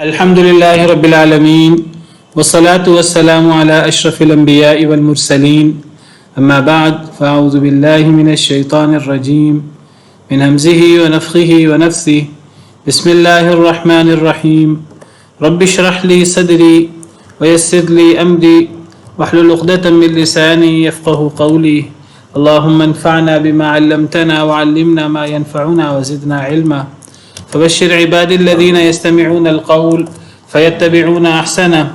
الحمد لله رب العالمين والصلاة والسلام على أشرف الأنبياء والمرسلين أما بعد فأعوذ بالله من الشيطان الرجيم من همزه ونفخه ونفثه بسم الله الرحمن الرحيم رب اشرح لي صدري ويسر لي أمري واحلل عقدة من لساني يفقه قولي اللهم انفعنا بما علمتنا وعلمنا ما ينفعنا وزدنا علما فبشر عبادي الذين يستمعون القول فيتبعون أحسنه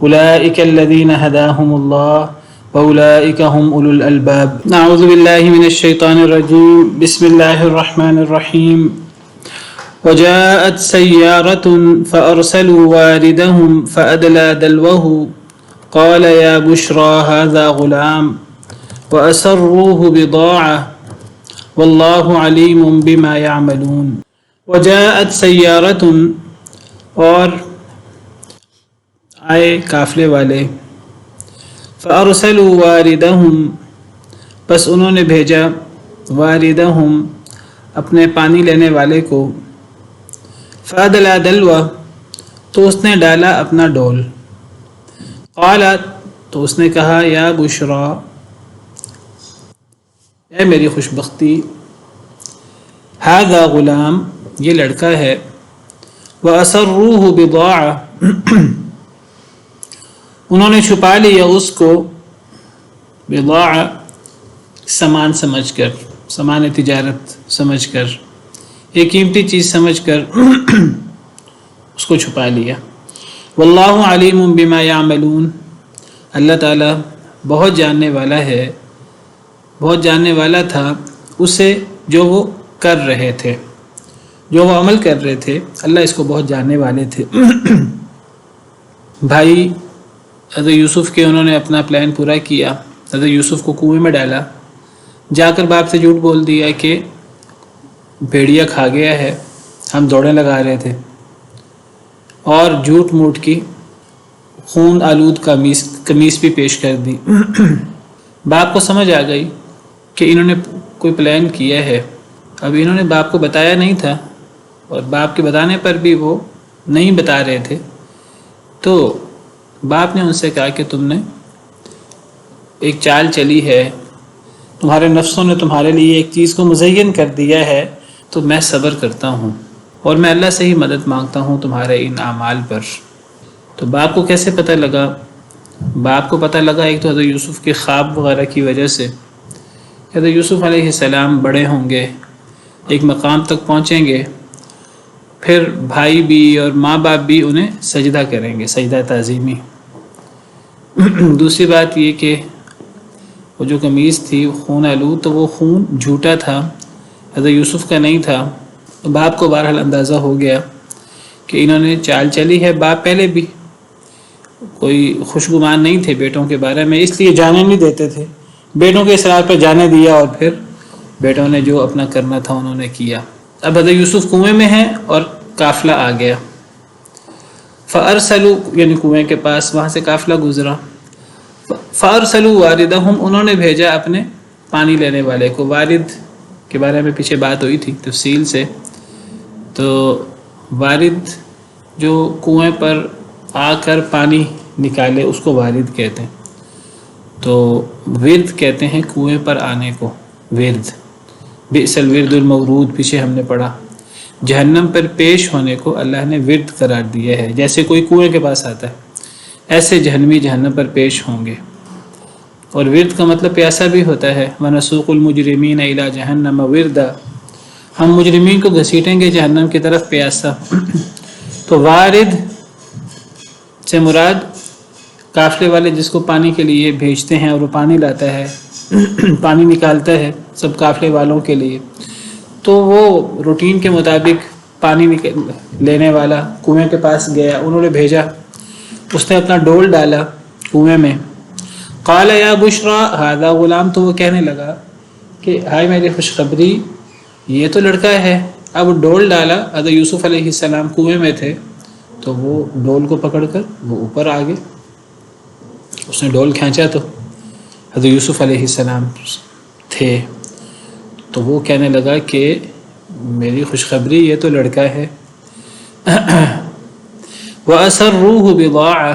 أولئك الذين هداهم الله وأولئك هم أولو الألباب نعوذ بالله من الشيطان الرجيم بسم الله الرحمن الرحيم وجاءت سيارة فأرسلوا واردهم فأدلى دلوه قال يا بشرى هذا غلام وأسروه بضاعة والله عليم بما يعملون وجاءت سیارۃ اور آئے قافلے والے فارسلوا واردہم بس انہوں نے بھیجا واردہم اپنے پانی لینے والے کو فادلا دلوا تو اس نے ڈالا اپنا ڈول قالت تو اس نے کہا یا بشرا اے میری خوش بختی ھذا غلام یہ لڑکا ہے وَأَسَرُّوهُ بِضَاعَةً انہوں نے چھپا لیا اس کو بضاعہ سامان سمجھ کر سامان تجارت سمجھ کر ایک قیمتی چیز سمجھ کر اس کو چھپا لیا واللہ علیم بما یعملون اللہ تعالیٰ بہت جاننے والا ہے بہت جاننے والا تھا اسے جو وہ کر رہے تھے جو وہ عمل کر رہے تھے اللہ اس کو بہت جاننے والے تھے بھائی حضرت یوسف کے انہوں نے اپنا پلان پورا کیا حضرت یوسف کو کنویں میں ڈالا جا کر باپ سے جھوٹ بول دیا کہ بھیڑیا کھا گیا ہے ہم دوڑیں لگا رہے تھے اور جھوٹ موٹ کی خون آلود قمیص بھی پیش کر دی باپ کو سمجھ آ گئی کہ انہوں نے کوئی پلان کیا ہے اب انہوں نے باپ کو بتایا نہیں تھا اور باپ کے بتانے پر بھی وہ نہیں بتا رہے تھے تو باپ نے ان سے کہا کہ تم نے ایک چال چلی ہے تمہارے نفسوں نے تمہارے لیے ایک چیز کو مزین کر دیا ہے تو میں صبر کرتا ہوں اور میں اللہ سے ہی مدد مانگتا ہوں تمہارے ان اعمال پر تو باپ کو کیسے پتہ لگا باپ کو پتہ لگا ایک تو حضرت یوسف کے خواب وغیرہ کی وجہ سے حضرت یوسف علیہ السلام بڑے ہوں گے ایک مقام تک پہنچیں گے پھر بھائی بھی اور ماں باپ بھی انہیں سجدہ کریں گے سجدہ تعظیمی دوسری بات یہ کہ وہ جو قمیص تھی خون آلود تو وہ خون جھوٹا تھا حضرت یوسف کا نہیں تھا تو باپ کو بہرحال اندازہ ہو گیا کہ انہوں نے چال چلی ہے باپ پہلے بھی کوئی خوشگمان نہیں تھے بیٹوں کے بارے میں اس لیے جانے نہیں دیتے تھے بیٹوں کے اصرار پر جانے دیا اور پھر بیٹوں نے جو اپنا کرنا تھا انہوں نے کیا اب حضرت یوسف کنویں میں ہیں اور قافلہ آ گیا فارسلوا یعنی کنویں کے پاس وہاں سے قافلہ گزرا فارسلوا واردہم انہوں نے بھیجا اپنے پانی لینے والے کو وارد کے بارے میں پیچھے بات ہوئی تھی تفصیل سے تو وارد جو کنویں پر آ کر پانی نکالے اس کو وارد کہتے ہیں تو ورد کہتے ہیں کنویں پر آنے کو ورد بئس الورد المورود پیچھے ہم نے پڑھا جہنم پر پیش ہونے کو اللہ نے ورد قرار دیا ہے جیسے کوئی کنویں کے پاس آتا ہے ایسے جہنمی جہنم پر پیش ہوں گے اور ورد کا مطلب پیاسا بھی ہوتا ہے وَنَسُوقُ الْمُجْرِمِينَ إِلَى جَهَنَّمَ وِرْدًا ہم مجرمین کو گھسیٹیں گے جہنم کی طرف پیاسا تو وارد سے مراد قافلے والے جس کو پانی کے لیے بھیجتے ہیں اور وہ پانی لاتا ہے پانی نکالتا ہے سب قافلے والوں کے لیے تو وہ روٹین کے مطابق پانی لینے والا کنویں کے پاس گیا انہوں نے بھیجا اس نے اپنا ڈول ڈالا کنویں میں قال یا بشرا ھذا غلام تو وہ کہنے لگا کہ ہائے میری خوشخبری یہ تو لڑکا ہے اب ڈول ڈالا حضرت یوسف علیہ السلام کنویں میں تھے تو وہ ڈول کو پکڑ کر وہ اوپر آ گئے اس نے ڈول کھینچا تو حضرت یوسف علیہ السلام تھے تو وہ کہنے لگا کہ میری خوشخبری یہ تو لڑکا ہے وَأَسَرُّوهُ بِضَاعَةً،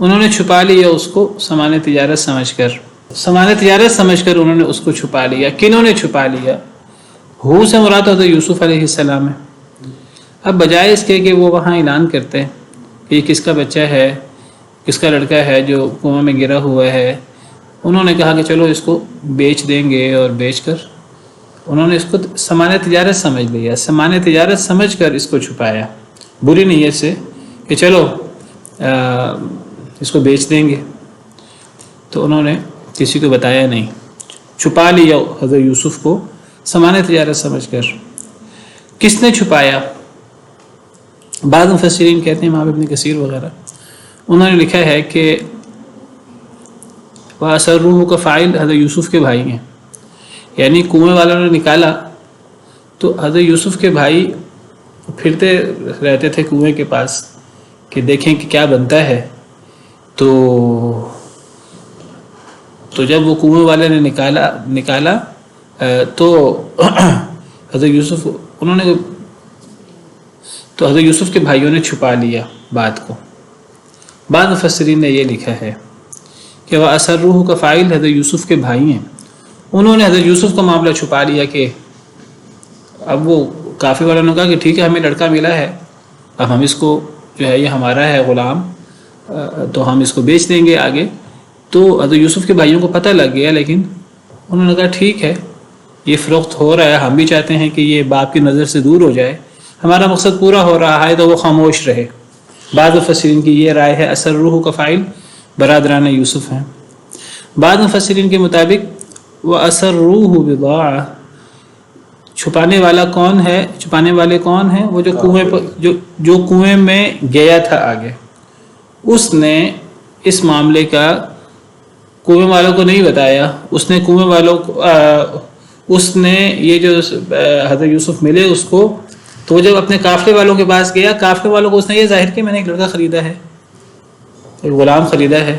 انہوں نے چھپا لیا اس کو سامان تجارت سمجھ کر، سامان تجارت سمجھ کر انہوں نے اس کو چھپا لیا۔ کنہوں نے چھپا لیا؟ ہو سے مراد حضرت یوسف علیہ السلام ہے۔ اب بجائے اس کے کہ وہ وہاں اعلان کرتے ہیں کہ یہ کس کا بچہ ہے، کس کا لڑکا ہے جو کنویں میں گرا ہوا ہے، انہوں نے کہا کہ چلو اس کو بیچ دیں گے، اور بیچ کر انہوں نے اس کو سامان تجارت سمجھ لیا، سامان تجارت سمجھ کر اس کو چھپایا بری نیت سے کہ چلو اس کو بیچ دیں گے، تو انہوں نے کسی کو بتایا نہیں، چھپا لیا حضرت یوسف کو سامان تجارت سمجھ کر۔ کس نے چھپایا؟ بعض مفسرین کہتے ہیں، امام ابن کثیر وغیرہ، انہوں نے لکھا ہے کہ وَأَسَرُّوهُ کا فاعل حضرت یوسف کے بھائی ہیں، یعنی کنویں والوں نے نکالا تو حضرت یوسف کے بھائی پھرتے رہتے تھے کنویں کے پاس کہ دیکھیں کہ کیا بنتا ہے، تو جب وہ کنویں والے نے نکالا تو حضرت یوسف حضرت یوسف کے بھائیوں نے چھپا لیا بات کو۔ بعض مفسرین نے یہ لکھا ہے کہ وہ اسرروح کا فاعل حضرت یوسف کے بھائی ہیں، انہوں نے حضرت یوسف کا معاملہ چھپا لیا کہ اب وہ کافی والوں نے کہا کہ ٹھیک ہے ہمیں لڑکا ملا ہے، اب ہم اس کو جو ہے یہ ہمارا ہے غلام، تو ہم اس کو بیچ دیں گے آگے۔ تو حضرت یوسف کے بھائیوں کو پتہ لگ گیا، لیکن انہوں نے کہا ٹھیک ہے یہ فروخت ہو رہا ہے، ہم بھی چاہتے ہیں کہ یہ باپ کی نظر سے دور ہو جائے، ہمارا مقصد پورا ہو رہا ہے تو وہ خاموش رہے۔ بعض مفسرین کی یہ رائے ہے اسرروح کا فاعل برادران یوسف ہیں۔ بعض مفسرین کے مطابق وہ اسرروح بضاعہ، چھپانے والا کون ہے، چھپانے والے کون ہیں؟ وہ جو کنویں پر جو کنویں میں گیا تھا آگے، اس نے اس معاملے کا کنویں والوں کو نہیں بتایا، اس نے کنویں والوں کو اس نے یہ جو حضرت یوسف ملے اس کو، تو جب اپنے قافلے والوں کے پاس گیا، قافلے والوں کو اس نے یہ ظاہر کیا میں نے ایک لڑکا خریدا ہے، ایک غلام خریدا ہے،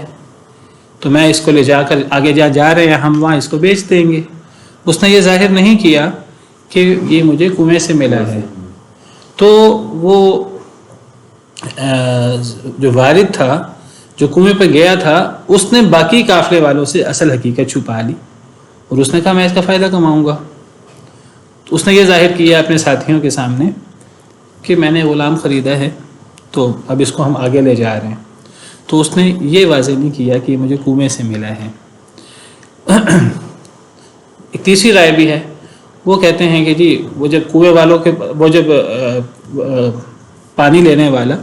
تو میں اس کو لے جا کر آگے جا رہے ہیں ہم وہاں اس کو بیچ دیں گے۔ اس نے یہ ظاہر نہیں کیا کہ یہ مجھے کنویں سے ملا ہے۔ تو وہ جو والد تھا جو کنویں پہ گیا تھا، اس نے باقی قافلے والوں سے اصل حقیقت چھپا لی، اور اس نے کہا میں اس کا فائدہ کماؤں گا۔ تو اس نے یہ ظاہر کیا اپنے ساتھیوں کے سامنے کہ میں نے غلام خریدا ہے، تو اب اس کو ہم آگے لے جا رہے ہیں۔ تو اس نے یہ واضح نہیں کیا کہ مجھے کنویں سے ملا ہے۔ ایک تیسری رائے بھی ہے، وہ کہتے ہیں کہ جی وہ جب کنویں والوں کے وہ جب پانی لینے والا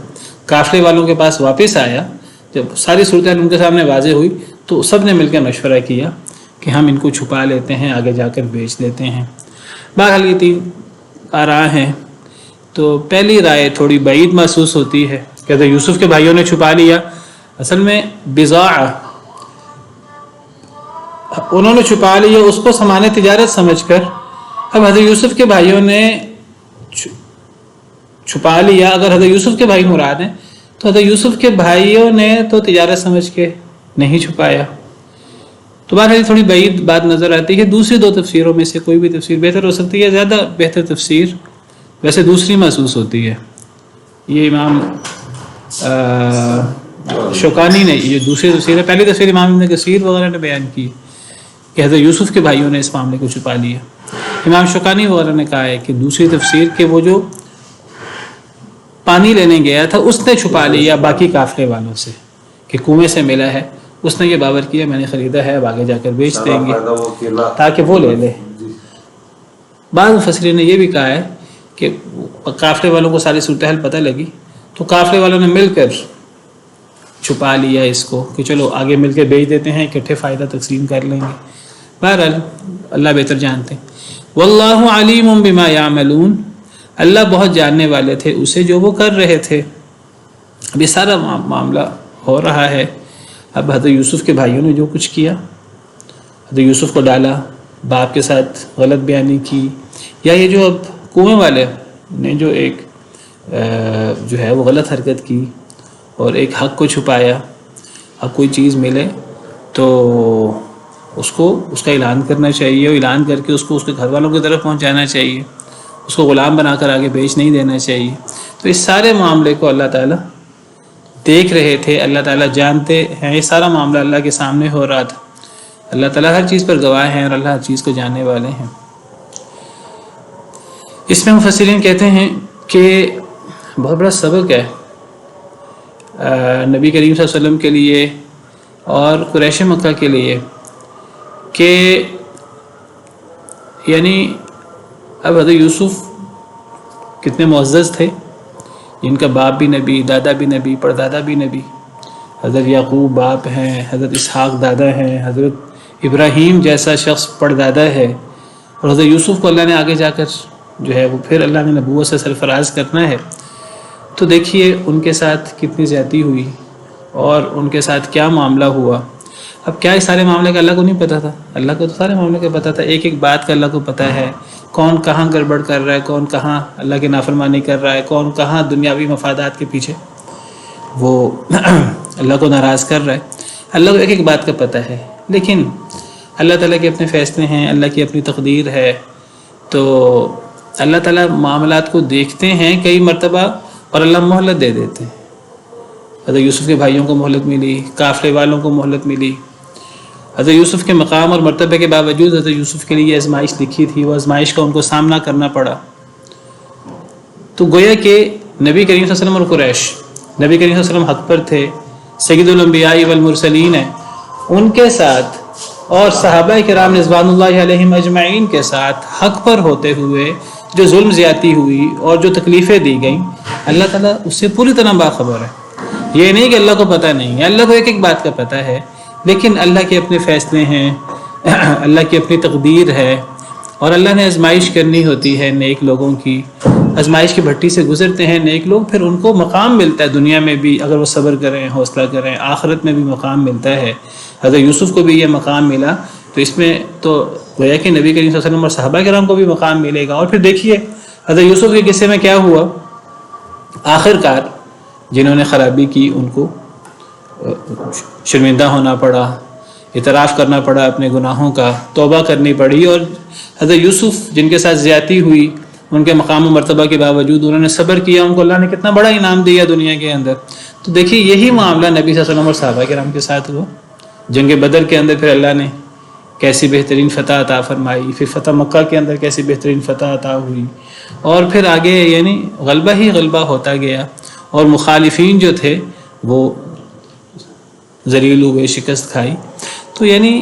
قافلے والوں کے پاس واپس آیا، جب ساری صورتحال ان کے سامنے واضح ہوئی تو سب نے مل کر مشورہ کیا کہ ہم ان کو چھپا لیتے ہیں، آگے جا کر بیچ دیتے ہیں۔ بہرحال یہ تین آراء ہیں۔ تو پہلی رائے تھوڑی بعید محسوس ہوتی ہے کہ حضرت یوسف کے بھائیوں نے چھپا لیا، اصل میں بضاعہ انہوں نے چھپا لیا اس کو سامان تجارت سمجھ کر۔ اب حضرت یوسف کے بھائیوں نے چھپا لیا، اگر حضرت یوسف کے بھائی مراد ہیں تو حضرت یوسف کے بھائیوں نے تو تجارت سمجھ کے نہیں چھپایا۔ تو بہرحال تھوڑی بعید بات نظر آتی ہے۔ دوسری دو تفسیروں میں سے کوئی بھی تفسیر بہتر ہو سکتی ہے، زیادہ بہتر تفسیر ویسے دوسری محسوس ہوتی ہے۔ یہ امام شوکانی نے یہ دوسری تفسیر ہے، پہلی تفسیر امام ابن کثیر وغیرہ نے بیان کی کہ حضرت یوسف کے بھائیوں نے اس معاملے کو چھپا لیا۔ امام شوکانی وغیرہ نے کہا ہے کہ دوسری تفسیر کہ وہ جو پانی لینے گیا تھا اس نے چھپا لیا باقی قافلے والوں سے کہ کنویں سے ملا ہے، اس نے یہ باور کیا میں نے خریدا ہے، اب آگے جا کر بیچ دیں گے تاکہ وہ لے لے۔ بعض مفسرین نے یہ بھی کہا ہے کہ قافلے والوں کو ساری صورتحال پتہ لگی تو قافلے والوں نے مل کر چھپا لیا اس کو کہ چلو آگے مل کے بیچ دیتے ہیں، اکٹھے فائدہ تقسیم کر لیں گے۔ بہرحال اللہ بہتر جانتے ہیں۔ واللہ علیم بما یعملون، اللہ بہت جاننے والے تھے اسے جو وہ کر رہے تھے۔ اب یہ سارا معاملہ ہو رہا ہے۔ اب حضرت یوسف کے بھائیوں نے جو کچھ کیا، حضرت یوسف کو ڈالا، باپ کے ساتھ غلط بیانی کی، یا یہ جو اب کنویں والے نے جو ایک جو ہے وہ غلط حرکت کی اور ایک حق کو چھپایا، اب کوئی چیز ملے تو اس کو اس کا اعلان کرنا چاہیے، اور اعلان کر کے اس کو اس کے گھر والوں کی طرف پہنچانا چاہیے، اس کو غلام بنا کر آگے بیچ نہیں دینا چاہیے۔ تو اس سارے معاملے کو اللہ تعالیٰ دیکھ رہے تھے، اللہ تعالیٰ جانتے ہیں، یہ سارا معاملہ اللہ کے سامنے ہو رہا تھا۔ اللہ تعالیٰ ہر چیز پر گواہ ہیں اور اللہ ہر چیز کو جاننے والے ہیں۔ اس میں مفسرین کہتے ہیں کہ بہت بڑا سبق ہے نبی کریم صلی اللہ علیہ وسلم کے لیے اور قریش مکہ کے لیے، کہ یعنی اب حضرت یوسف کتنے معزز تھے، جن کا باپ بھی نبی، دادا بھی نبی، پردادا بھی نبی۔ حضرت یعقوب باپ ہیں، حضرت اسحاق دادا ہیں، حضرت ابراہیم جیسا شخص پردادا ہے، اور حضرت یوسف کو اللہ نے آگے جا کر جو ہے وہ پھر اللہ نے نبوت سے سرفراز کرنا ہے۔ تو دیکھیے ان کے ساتھ کتنی زیادتی ہوئی اور ان کے ساتھ کیا معاملہ ہوا۔ اب کیا اس سارے معاملے کا اللہ کو نہیں پتہ تھا؟ اللہ کو تو سارے معاملے کا پتہ تھا، ایک ایک بات کا اللہ کو پتہ ہے، کون کہاں گڑبڑ کر رہا ہے، کون کہاں اللہ کی نافرمانی کر رہا ہے، کون کہاں دنیاوی مفادات کے پیچھے وہ اللہ کو ناراض کر رہا ہے۔ اللہ کو ایک ایک بات کا پتہ ہے، لیکن اللہ تعالیٰ کے اپنے فیصلے ہیں، اللہ کی اپنی تقدیر ہے، تو اللہ تعالیٰ معاملات کو دیکھتے ہیں کئی مرتبہ اور اللہ مہلت دے دیتے ہیں۔ حضرت یوسف کے بھائیوں کو مہلت ملی، قافلے والوں کو مہلت ملی۔ حضرت یوسف کے مقام اور مرتبے کے باوجود حضرت یوسف کے لیے آزمائش لکھی تھی، وہ آزمائش کا ان کو سامنا کرنا پڑا۔ تو گویا کہ نبی کریم صلی اللہ علیہ وسلم اور قریش، نبی کریم صلی اللہ علیہ وسلم حق پر تھے، سید الانبیاء والمرسلین ہیں، ان کے ساتھ اور صحابہ کرام رضوان اللہ علیہم اجمعین کے ساتھ حق پر ہوتے ہوئے جو ظلم زیادتی ہوئی اور جو تکلیفیں دی گئیں، اللہ تعالیٰ اس سے پوری طرح باخبر ہے۔ یہ نہیں کہ اللہ کو پتہ نہیں ہے، اللہ کو ایک ایک بات کا پتہ ہے، لیکن اللہ کے اپنے فیصلے ہیں، اللہ کی اپنی تقدیر ہے، اور اللہ نے آزمائش کرنی ہوتی ہے نیک لوگوں کی۔ آزمائش کی بھٹی سے گزرتے ہیں نیک لوگ، پھر ان کو مقام ملتا ہے دنیا میں بھی، اگر وہ صبر کریں، حوصلہ کریں، آخرت میں بھی مقام ملتا ہے۔ حضرت یوسف کو بھی یہ مقام ملا، تو اس میں تو گویا کہ نبی کریم صلی اللہ علیہ وسلم اور صحابہ کرام کو بھی مقام ملے گا۔ اور پھر دیکھیے حضرت یوسف کے قصے میں کیا ہوا، آخر کار جنہوں نے خرابی کی ان کو شرمندہ ہونا پڑا، اعتراف کرنا پڑا اپنے گناہوں کا، توبہ کرنی پڑی، اور حضرت یوسف جن کے ساتھ زیادتی ہوئی ان کے مقام و مرتبہ کے باوجود انہوں نے صبر کیا، ان کو اللہ نے کتنا بڑا انعام دیا دنیا کے اندر۔ تو دیکھیے یہی معاملہ نبی صلی اللہ علیہ وسلم اور صحابہ کرام کے ساتھ ہوا۔ جنگ بدر کے اندر پھر اللہ نے کیسی بہترین فتح عطا فرمائی، پھر فتح مکہ کے اندر کیسی بہترین فتح عطا ہوئی، اور پھر آگے یعنی غلبہ ہی غلبہ ہوتا گیا، اور مخالفین جو تھے وہ ذلیل ہوئے، شکست کھائی۔ تو یعنی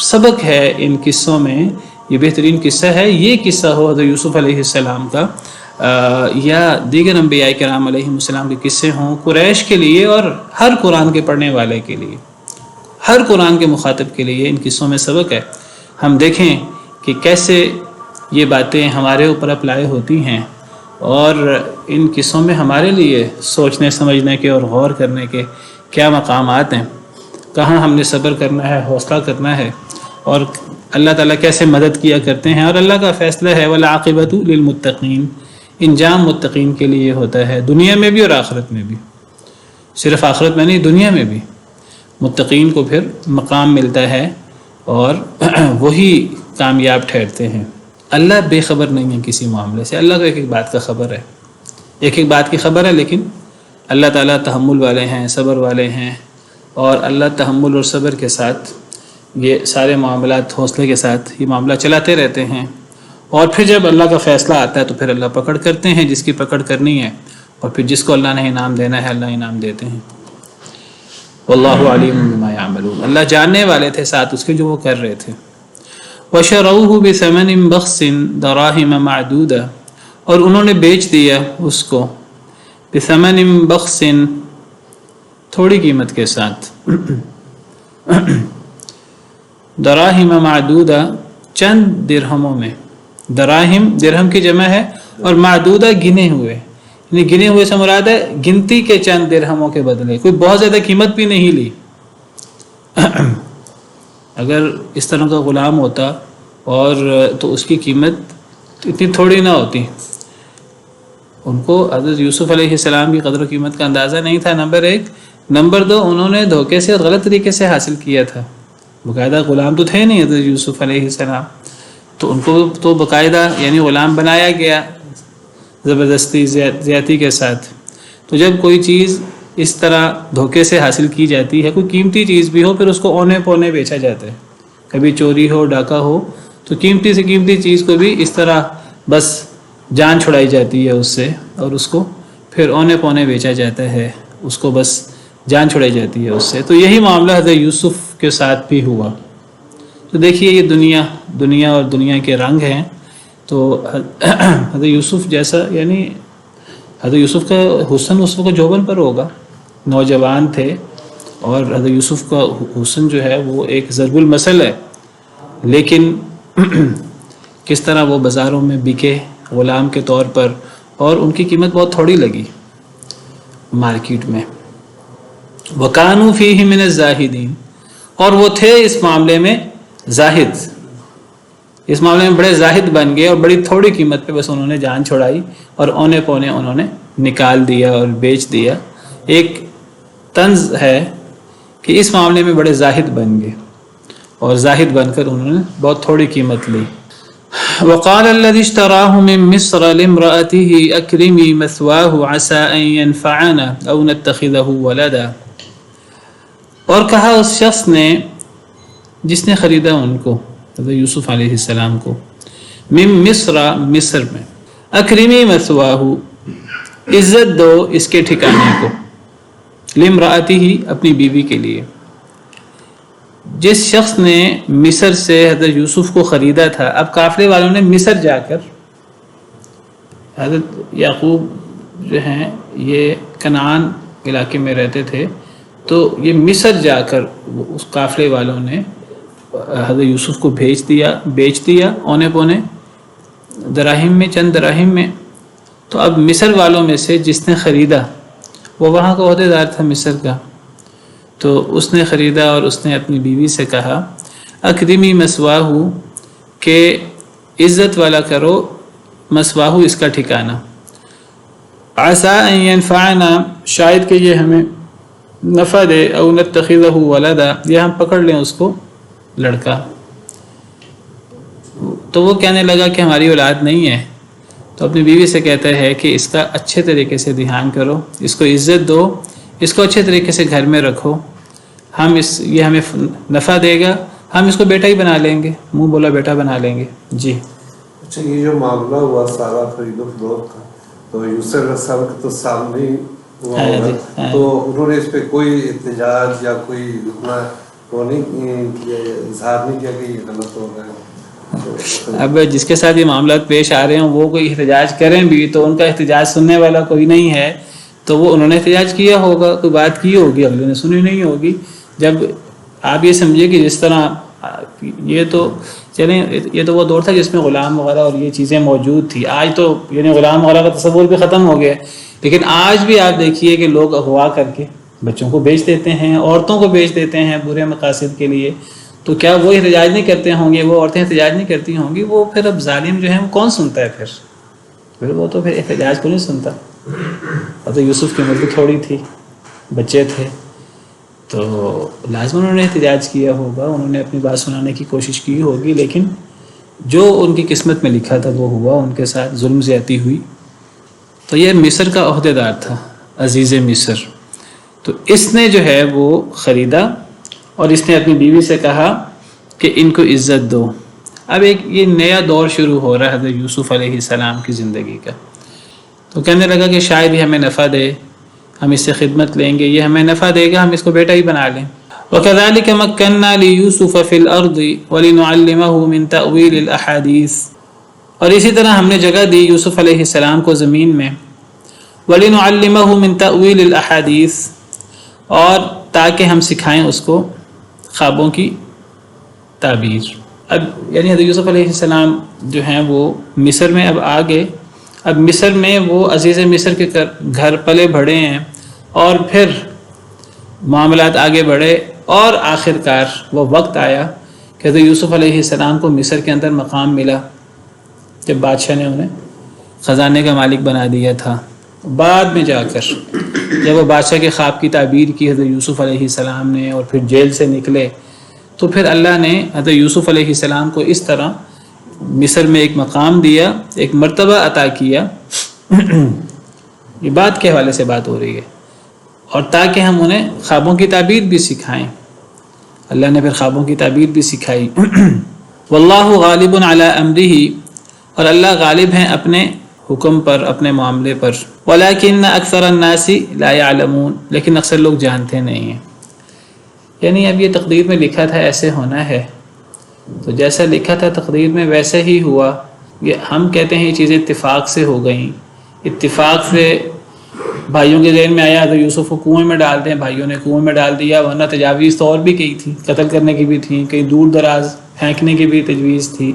سبق ہے ان قصوں میں، یہ بہترین قصہ ہے۔ یہ قصہ ہو حضرت یوسف علیہ السلام کا یا دیگر انبیاء کرام علیہ السلام کے قصے ہوں، قریش کے لیے اور ہر قرآن کے پڑھنے والے کے لیے، ہر قرآن کے مخاطب کے لیے ان قصوں میں سبق ہے۔ ہم دیکھیں کہ کیسے یہ باتیں ہمارے اوپر اپلائی ہوتی ہیں، اور ان قصوں میں ہمارے لیے سوچنے سمجھنے کے اور غور کرنے کے کیا مقامات ہیں، کہاں ہم نے صبر کرنا ہے، حوصلہ کرنا ہے، اور اللہ تعالیٰ کیسے مدد کیا کرتے ہیں۔ اور اللہ کا فیصلہ ہے وَالْعَاقِبَةُ لِلْمُتَّقِينَ، انجام متقین کے لیے ہوتا ہے، دنیا میں بھی اور آخرت میں بھی، صرف آخرت میں نہیں دنیا میں بھی متقین کو پھر مقام ملتا ہے اور وہی کامیاب ٹھہرتے ہیں۔ اللہ بے خبر نہیں ہے کسی معاملے سے، اللہ کو ایک ایک بات کا خبر ہے، ایک ایک بات کی خبر ہے، لیکن اللہ تعالیٰ تحمل والے ہیں، صبر والے ہیں، اور اللہ تحمل اور صبر کے ساتھ یہ سارے معاملات حوصلے کے ساتھ یہ معاملہ چلاتے رہتے ہیں، اور پھر جب اللہ کا فیصلہ آتا ہے تو پھر اللہ پکڑ کرتے ہیں جس کی پکڑ کرنی ہے، اور پھر جس کو اللہ نے انعام دینا ہے اللہ انعام دیتے ہیں۔ واللہ علیم بما یعملون، اللہ جاننے والے تھے ساتھ اس کے جو وہ کر رہے تھے۔ وشروه بثمن بخس دراهم معدودہ، اور انہوں نے بیچ دیا اس کو بثمن بخس، تھوڑی قیمت کے ساتھ، دراہم معدودہ، چند درہموں میں، دراہم درہم کی جمع ہے، اور معدودہ گنے ہوئے، یعنی گنے ہوئے سے مراد ہے گنتی کے چند درہموں کے بدلے، کوئی بہت زیادہ قیمت بھی نہیں لی۔ اگر اس طرح کا غلام ہوتا اور تو اس کی قیمت اتنی تھوڑی نہ ہوتی۔ ان کو حضرت یوسف علیہ السلام کی قدر و قیمت کا اندازہ نہیں تھا، نمبر ایک۔ نمبر دو، انہوں نے دھوکے سے اور غلط طریقے سے حاصل کیا تھا، باقاعدہ غلام تو تھے نہیں حضرت یوسف علیہ السلام، تو ان کو تو باقاعدہ یعنی غلام بنایا گیا زبردستی زیادتی کے ساتھ۔ تو جب کوئی چیز اس طرح دھوکے سے حاصل کی جاتی ہے. کوئی قیمتی چیز بھی ہو پھر اس کو اونے پونے بیچا جاتا ہے. کبھی چوری ہو ڈاکہ ہو تو قیمتی سے قیمتی چیز کو بھی اس طرح بس جان چھڑائی جاتی ہے اس سے، اور اس کو پھر اونے پونے بیچا جاتا ہے، اس کو بس جان چھڑائی جاتی ہے اس سے. تو یہی معاملہ حضرت یوسف کے ساتھ بھی ہوا. تو دیکھیے یہ دنیا اور دنیا کے رنگ ہیں. تو حضرت یوسف جیسا، یعنی حضرت یوسف کا حسن اس وقت جوبن پر ہوگا، نوجوان تھے، اور حضرت یوسف کا حسن جو ہے وہ ایک ضرب المثل ہے، لیکن کس طرح وہ بازاروں میں بکے غلام کے طور پر، اور ان کی قیمت بہت تھوڑی لگی مارکیٹ میں. وَكَانُوا فِيهِ مِنَ الزَّاهِدِينَ، اور وہ تھے اس معاملے میں زاہد، اس معاملے میں بڑے زاہد بن گئے، اور بڑی تھوڑی قیمت پہ بس انہوں نے جان چھڑائی اور اونے پونے انہوں نے نکال دیا اور بیچ دیا. ایک طنز ہے کہ اس معاملے میں بڑے زاہد بن گئے، اور زاہد بن کر انہوں نے بہت تھوڑی قیمت لی. وقال الذي اشتراه من مصر لامرأته أكرمي مثواه عسى أن ينفعنا أو نتخذه ولدا، اور کہا اس شخص نے جس نے خریدا ان کو، حضرت یوسف علیہ السلام کو، من مصر میں، اکرمی مثواہ، عزت دو اس کے ٹھکانے کو، لامرأته اپنی بیوی کے لیے. جس شخص نے مصر سے حضرت یوسف کو خریدا تھا، اب قافلے والوں نے مصر جا کر، حضرت یعقوب جو ہیں یہ کنعان علاقے میں رہتے تھے، تو یہ مصر جا کر اس قافلے والوں نے حضرت یوسف کو بیچ دیا اونے پونے دراہم میں، چند دراہم میں. تو اب مصر والوں میں سے جس نے خریدا وہ وہاں کا عہدیدار تھا مصر کا، تو اس نے خریدا اور اس نے اپنی بیوی سے کہا اکرمی مثواہ، کہ عزت والا کرو مثواہ اس کا ٹھکانہ، عسیٰ ان ینفعنا شاید کہ یہ ہمیں نفع دے، او نتخذہ ولدا یا ہم پکڑ لیں اس کو لڑکا. تو وہ کہنے لگا کہ ہماری اولاد نہیں ہے. تو اپنی بیوی سے کہتا ہے کہ اس کا اچھے طریقے سے دھیان کرو، اس کو عزت دو، اس کو اچھے طریقے سے گھر میں رکھو، یہ ہمیں نفع دے گا، ہم اس کو بیٹا ہی بنا لیں گے، منہ بولا بیٹا بنا لیں گے. جی اچھا، یہ جو معاملہ ہوا سارا خرید و فروخت کا، تو یوسف علیہ السلام کے تو سامنے ہی ہوا ہوگا، تو انہوں نے اس پہ کوئی احتجاج یا کوئی اتنا وہ نہیں کیا، اظہار نہیں کیا کہ یہ غلط ہو رہا ہے؟ اب جس کے ساتھ یہ معاملات پیش آ رہے ہیں وہ کوئی احتجاج کریں بھی تو ان کا احتجاج سننے والا کوئی نہیں ہے، تو وہ انہوں نے احتجاج کیا ہوگا، کوئی بات کی ہوگی، اگلے نے سنی نہیں ہوگی. جب آپ یہ سمجھیے کہ جس طرح یہ تو چلیں، یہ تو وہ دور تھا جس میں غلام وغیرہ اور یہ چیزیں موجود تھی. آج تو یعنی غلام وغیرہ کا تصور بھی ختم ہو گیا، لیکن آج بھی آپ دیکھیے کہ لوگ اغوا کر کے بچوں کو بیچ دیتے ہیں، عورتوں کو بیچ دیتے ہیں برے مقاصد کے لیے. تو کیا وہ احتجاج نہیں کرتے ہوں گے؟ وہ عورتیں احتجاج نہیں کرتی ہوں گی؟ وہ پھر اب ظالم جو ہیں وہ کون سنتا ہے؟ پھر وہ تو پھر احتجاج کو نہیں سنتا. اور تو یوسف کی عمر بھی تھوڑی تھی، بچے تھے، تو لازم انہوں نے احتجاج کیا ہوگا، انہوں نے اپنی بات سنانے کی کوشش کی ہوگی، لیکن جو ان کی قسمت میں لکھا تھا وہ ہوا، ان کے ساتھ ظلم زیادتی ہوئی. تو یہ مصر کا عہدیدار تھا، عزیز مصر. تو اس نے جو ہے وہ خریدا اور اس نے اپنی بیوی سے کہا کہ ان کو عزت دو. اب ایک یہ نیا دور شروع ہو رہا ہے حضرت یوسف علیہ السلام کی زندگی کا. تو کہنے لگا کہ شاید یہ ہمیں نفع دے، ہم اس سے خدمت لیں گے، یہ ہمیں نفع دے گا، ہم اس کو بیٹا ہی بنا لیں. وَكَذَلِكَ مَكَّنَّا لِيُوسُفَ فِي الْأَرْضِ وَلِنُعَلِّمَهُ مِن تَأْوِيلِ الْأَحَادِيثِ، اور اسی طرح ہم نے جگہ دی یوسف علیہ السلام کو زمین میں، وَلِنُعَلِّمَهُ مِن تَأْوِيلِ الْأَحَادِيثِ، اور تاکہ ہم سکھائیں اس کو خوابوں کی تعبیر. اب یعنی حضرت یوسف علیہ السلام جو ہیں وہ مصر میں اب آ گئے. اب مصر میں وہ عزیز مصر کے گھر پلے بڑھے ہیں، اور پھر معاملات آگے بڑھے، اور آخر کار وہ وقت آیا کہ حضرت یوسف علیہ السلام کو مصر کے اندر مقام ملا، جب بادشاہ نے انہیں خزانے کا مالک بنا دیا تھا. بعد میں جا کر جب وہ بادشاہ کے خواب کی تعبیر کی حضرت یوسف علیہ السلام نے، اور پھر جیل سے نکلے، تو پھر اللہ نے حضرت یوسف علیہ السلام کو اس طرح مصر میں ایک مقام دیا، ایک مرتبہ عطا کیا. یہ بات کے حوالے سے بات ہو رہی ہے. اور تاکہ ہم انہیں خوابوں کی تعبیر بھی سکھائیں. اللہ نے پھر خوابوں کی تعبیر بھی سکھائی. واللہ غالب علی امرہ، اور اللہ غالب ہیں اپنے حکم پر، اپنے معاملے پر. ولکن اکثر الناس لا يعلمون، لیکن اکثر لوگ جانتے نہیں ہیں. یعنی اب یہ تقدیر میں لکھا تھا ایسے ہونا ہے، تو جیسا لکھا تھا تقدیر میں ویسے ہی ہوا. یہ ہم کہتے ہیں یہ چیزیں اتفاق سے ہو گئیں، اتفاق سے بھائیوں کے ذہن میں آیا تو یوسف کو کنویں میں ڈال دیں، بھائیوں نے کنویں میں ڈال دیا. ورنہ تجاویز تو اور بھی کئی تھی، قتل کرنے کی بھی تھی، کئی دور دراز پھینکنے کی بھی تجویز تھی،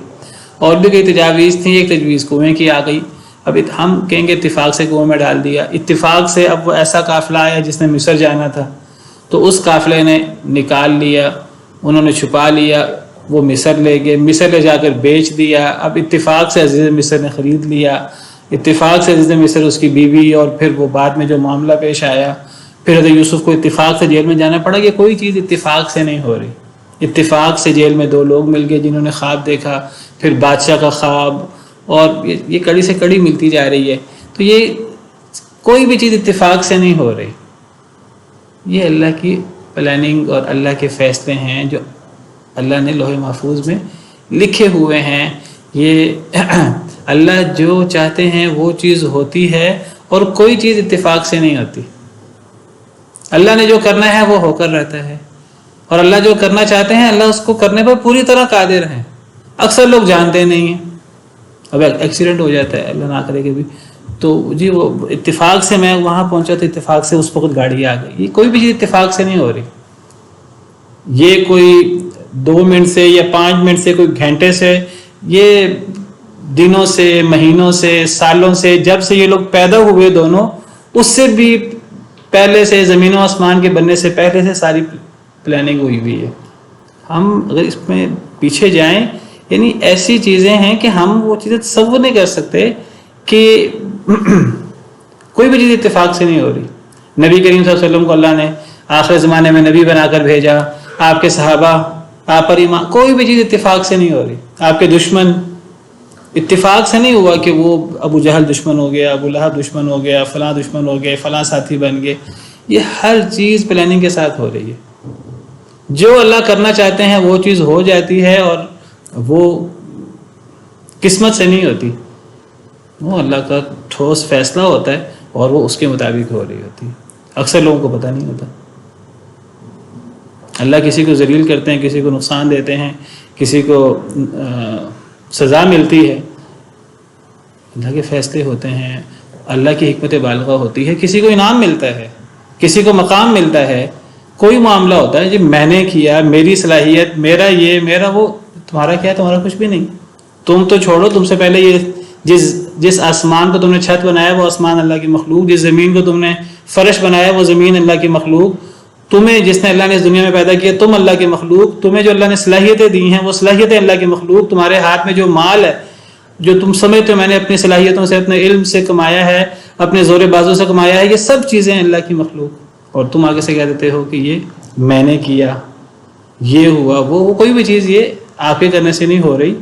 اور بھی کئی تجاویز تھیں. ایک تجویز کنویں کی آ گئی. اب ہم کہیں گے اتفاق سے کنویں میں ڈال دیا. اتفاق سے اب وہ ایسا قافلہ آیا جس نے مصر جانا تھا، تو اس قافلے نے نکال لیا، انہوں نے چھپا لیا، وہ مصر لے گئے، مصر لے جا کر بیچ دیا. اب اتفاق سے عزیز مصر نے خرید لیا، اتفاق سے عزیز مصر اس کی بیوی، اور پھر وہ بعد میں جو معاملہ پیش آیا پھر حضرت یوسف کو اتفاق سے جیل میں جانا پڑا. یہ کوئی چیز اتفاق سے نہیں ہو رہی. اتفاق سے جیل میں دو لوگ مل گئے جنہوں نے خواب دیکھا، پھر بادشاہ کا خواب، اور یہ کڑی سے کڑی ملتی جا رہی ہے. تو یہ کوئی بھی چیز اتفاق سے نہیں ہو رہی. یہ اللہ کی پلاننگ اور اللہ کے فیصلے ہیں جو اللہ نے لوح محفوظ میں لکھے ہوئے ہیں. یہ اللہ جو چاہتے ہیں وہ چیز ہوتی ہے، اور کوئی چیز اتفاق سے نہیں ہوتی. اللہ نے جو کرنا ہے وہ ہو کر رہتا ہے، اور اللہ جو کرنا چاہتے ہیں اللہ اس کو کرنے پر پوری طرح قادر ہیں. اکثر لوگ جانتے نہیں ہیں. اب ایکسیڈنٹ ہو جاتا ہے، اللہ نہ کرے کہ بھی، تو جی وہ اتفاق سے میں وہاں پہنچا تو اتفاق سے اس وقت گاڑی آ گئی. یہ کوئی بھی چیز اتفاق سے نہیں ہو رہی. یہ کوئی 2 منٹ سے یا 5 منٹ سے، کوئی گھنٹے سے، یہ دنوں سے، مہینوں سے، سالوں سے، جب سے یہ لوگ پیدا ہوئے دونوں، اس سے بھی پہلے سے، زمین و آسمان کے بننے سے پہلے سے ساری پلاننگ ہوئی ہوئی ہے. ہم اگر اس میں پیچھے جائیں، یعنی ایسی چیزیں ہیں کہ ہم وہ چیزیں تصور نہیں کر سکتے کہ کوئی بھی چیز اتفاق سے نہیں ہو رہی. نبی کریم صلی اللہ علیہ وسلم کو اللہ نے آخر زمانے میں نبی بنا کر بھیجا، آپ کے صحابہ آپ پر ایمان، کوئی بھی چیز اتفاق سے نہیں ہو رہی. آپ کے دشمن، اتفاق سے نہیں ہوا کہ وہ ابو جہل دشمن ہو گیا، ابو لہب دشمن ہو گیا، فلاں دشمن ہو گئے، فلاں ساتھی بن گئے. یہ ہر چیز پلاننگ کے ساتھ ہو رہی ہے. جو اللہ کرنا چاہتے ہیں وہ چیز ہو جاتی ہے، اور وہ قسمت سے نہیں ہوتی، وہ اللہ کا ٹھوس فیصلہ ہوتا ہے، اور وہ اس کے مطابق ہو رہی ہوتی ہے. اکثر لوگوں کو پتہ نہیں ہوتا. اللہ کسی کو ذلیل کرتے ہیں، کسی کو نقصان دیتے ہیں، کسی کو سزا ملتی ہے. اللہ کے فیصلے ہوتے ہیں، اللہ کی حکمت بالغہ ہوتی ہے. کسی کو انعام ملتا ہے، کسی کو مقام ملتا ہے. کوئی معاملہ ہوتا ہے جی میں نے کیا، میری صلاحیت، میرا یہ، میرا وہ. تمہارا کیا؟ تمہارا کچھ بھی نہیں. تم تو چھوڑو، تم سے پہلے یہ جس آسمان کو تم نے چھت بنایا وہ آسمان اللہ کی مخلوق، جس زمین کو تم نے فرش بنایا وہ زمین اللہ کی مخلوق، تمہیں جس نے اللہ نے اس دنیا میں پیدا کیا تم اللہ کی مخلوق، تمہیں جو اللہ نے صلاحیتیں دی ہیں وہ صلاحیتیں اللہ کی مخلوق. تمہارے ہاتھ میں جو مال ہے، جو تم سمجھتے ہو میں نے اپنی صلاحیتوں سے، اپنے علم سے کمایا ہے، اپنے زور بازو سے کمایا ہے، یہ سب چیزیں اللہ کی مخلوق. اور تم آگے سے کہہ دیتے ہو کہ یہ میں نے کیا، یہ ہوا، وہ کوئی بھی چیز یہ آپ کے کرنے سے نہیں ہو رہی.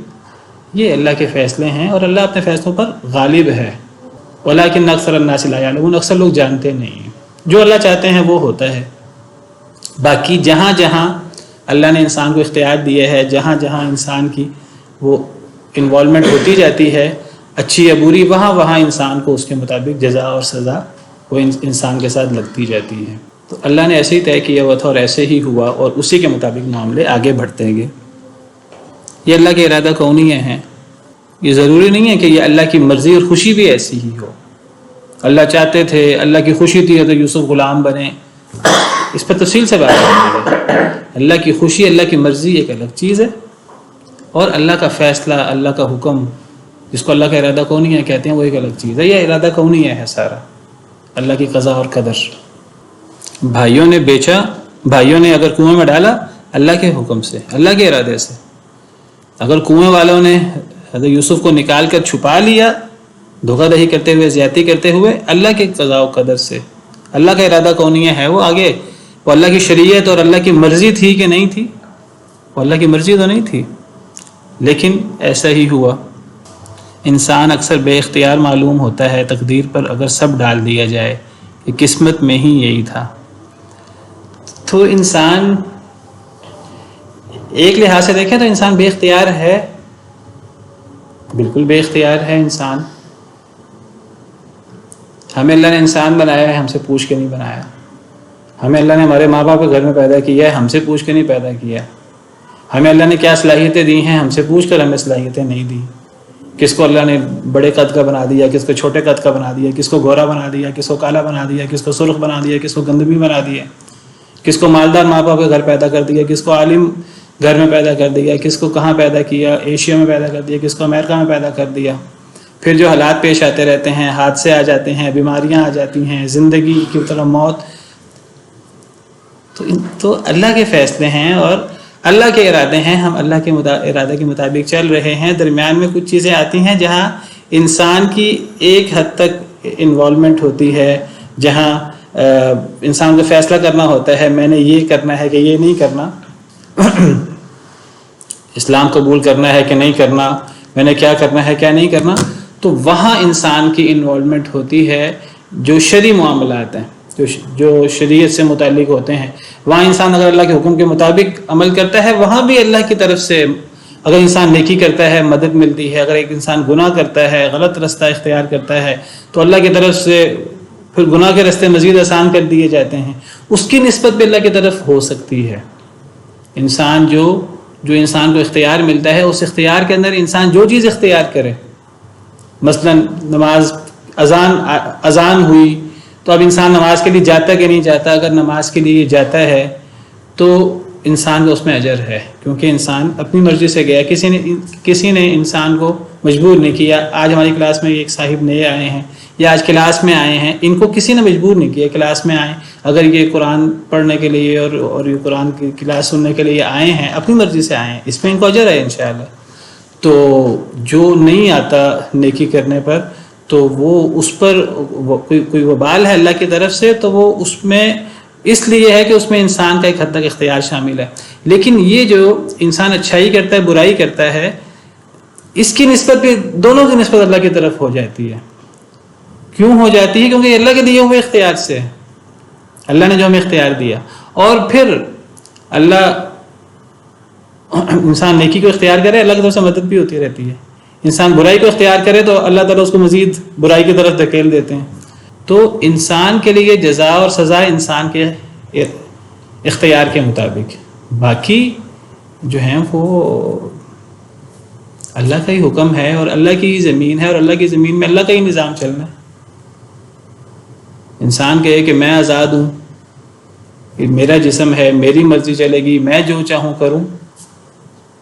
یہ اللہ کے فیصلے ہیں، اور اللہ اپنے فیصلوں پر غالب ہے. ولیکن اکثر الناس لا یعلمون، اکثر لوگ جانتے نہیں ہیں. جو اللہ چاہتے ہیں وہ ہوتا ہے. باقی جہاں جہاں اللہ نے انسان کو اختیار دیا ہے، جہاں جہاں انسان کی وہ انوالومنٹ ہوتی جاتی ہے، اچھی یا بری، وہاں وہاں انسان کو اس کے مطابق جزا اور سزا وہ انسان کے ساتھ لگتی جاتی ہے. تو اللہ نے ایسے ہی طے کیا ہوا تھا، اور ایسے ہی ہوا، اور اسی کے مطابق معاملے آگے بڑھتے گئے. یہ اللہ کے ارادہ کونیہ ہیں. یہ ضروری نہیں ہے کہ یہ اللہ کی مرضی اور خوشی بھی ایسی ہی ہو. اللہ چاہتے تھے، اللہ کی خوشی تھی تو یوسف غلام بنے. اس پر تفصیل سے بات کریں گے. اللہ کی خوشی، اللہ کی مرضی ایک الگ چیز ہے، اور اللہ کا فیصلہ، اللہ کا حکم، جس کو اللہ کا ارادہ کونیہ کہتے ہیں، وہ ایک الگ چیز ہے. یہ ارادہ کونیہ ہے سارا، اللہ کی قضا اور قدر. بھائیوں نے بیچا، بھائیوں نے اگر کنویں میں ڈالا، اللہ کے حکم سے، اللہ کے ارادے سے. اگر کنویں والوں نے حضرت یوسف کو نکال کر چھپا لیا، دھوکہ دہی کرتے ہوئے، زیادتی کرتے ہوئے، اللہ کے قضاء و قدر سے. اللہ کا ارادہ کونیہ ہے، وہ آگے وہ اللہ کی شریعت اور اللہ کی مرضی تھی کہ نہیں تھی. وہ اللہ کی مرضی تو نہیں تھی، لیکن ایسا ہی ہوا. انسان اکثر بے اختیار معلوم ہوتا ہے. تقدیر پر اگر سب ڈال دیا جائے کہ قسمت میں ہی یہی تھا، تو انسان ایک لحاظ سے دیکھیں تو انسان بے اختیار ہے، بالکل بے اختیار ہے انسان. ہمیں اللہ نے انسان بنایا ہے، ہم سے پوچھ کے نہیں بنایا. ہمیں اللہ نے ہمارے ماں باپ کے گھر میں پیدا کیا ہے، ہم سے پوچھ کے نہیں پیدا کیا. ہمیں اللہ نے کیا صلاحیتیں دی ہیں، ہم سے پوچھ کر ہمیں صلاحیتیں نہیں دی. کس کو اللہ نے بڑے قد کا بنا دیا، کس کو چھوٹے قد کا بنا دیا، کس کو گورا بنا دیا، کس کو کالا بنا دیا، کس کو سرخ بنا دیا، کس کو گندمی بنا دیا، کس کو مالدار ماں باپ کے گھر پیدا کر دیا، کس کو عالم گھر میں پیدا کر دیا، کس کو کہاں پیدا کیا، ایشیا میں پیدا کر دیا، کس کو امریکہ میں پیدا کر دیا. پھر جو حالات پیش آتے رہتے ہیں، حادثے آ جاتے ہیں، بیماریاں آ جاتی ہیں، زندگی کی طرح موت، تو اللہ کے فیصلے ہیں اور اللہ کے ارادے ہیں. ہم اللہ کے ارادے کے مطابق چل رہے ہیں. درمیان میں کچھ چیزیں آتی ہیں جہاں انسان کی ایک حد تک انوالومنٹ ہوتی ہے، جہاں انسان کو فیصلہ کرنا ہوتا ہے میں نے یہ کرنا ہے کہ یہ نہیں کرنا، اسلام قبول کرنا ہے کہ نہیں کرنا، میں نے کیا کرنا ہے کیا نہیں کرنا. تو وہاں انسان کی انوالومنٹ ہوتی ہے. جو شرعی معاملات ہیں، جو شریعت سے متعلق ہوتے ہیں، وہاں انسان اگر اللہ کے حکم کے مطابق عمل کرتا ہے، وہاں بھی اللہ کی طرف سے اگر انسان نیکی کرتا ہے مدد ملتی ہے. اگر ایک انسان گناہ کرتا ہے، غلط رستہ اختیار کرتا ہے، تو اللہ کی طرف سے پھر گناہ کے راستے مزید آسان کر دیے جاتے ہیں. اس کی نسبت بھی اللہ کی طرف ہو سکتی ہے. انسان جو انسان کو اختیار ملتا ہے، اس اختیار کے اندر انسان جو چیز اختیار کرے، مثلا نماز، اذان ہوئی تو اب انسان نماز کے لیے جاتا کہ نہیں جاتا. اگر نماز کے لیے جاتا ہے تو انسان کو اس میں اجر ہے، کیونکہ انسان اپنی مرضی سے گیا، کسی نے انسان کو مجبور نہیں کیا. آج ہماری کلاس میں ایک صاحب نئے آئے ہیں یا آج کلاس میں آئے ہیں، ان کو کسی نے مجبور نہیں کیا کلاس میں آئیں. اگر یہ قرآن پڑھنے کے لیے اور یہ قرآن کی کلاس سننے کے لیے آئے ہیں، اپنی مرضی سے آئے ہیں، اس میں ان کو اجر ہے انشاءاللہ. تو جو نہیں آتا نیکی کرنے پر، تو وہ اس پر کوئی وبال ہے اللہ کی طرف سے، تو وہ اس میں اس لیے ہے کہ اس میں انسان کا ایک حد تک اختیار شامل ہے. لیکن یہ جو انسان اچھائی کرتا ہے، برائی کرتا ہے، اس کی نسبت بھی دونوں کی نسبت اللہ کی طرف ہو جاتی ہے. کیوں ہو جاتی ہے؟ کیونکہ اللہ کے دیے ہوئے اختیار سے، اللہ نے جو ہمیں اختیار دیا. اور پھر اللہ انسان نیکی کو اختیار کرے، اللہ کی طرف سے مدد بھی ہوتی رہتی ہے. انسان برائی کو اختیار کرے تو اللہ تعالیٰ اس کو مزید برائی کی طرف دھکیل دیتے ہیں. تو انسان کے لیے جزا اور سزا انسان کے اختیار کے مطابق، باقی جو ہیں وہ اللہ کا ہی حکم ہے اور اللہ کی زمین ہے، اور اللہ کی زمین میں اللہ کا ہی نظام چلنا ہے. انسان کہے کہ میں آزاد ہوں، میرا جسم ہے، میری مرضی چلے گی، میں جو چاہوں کروں،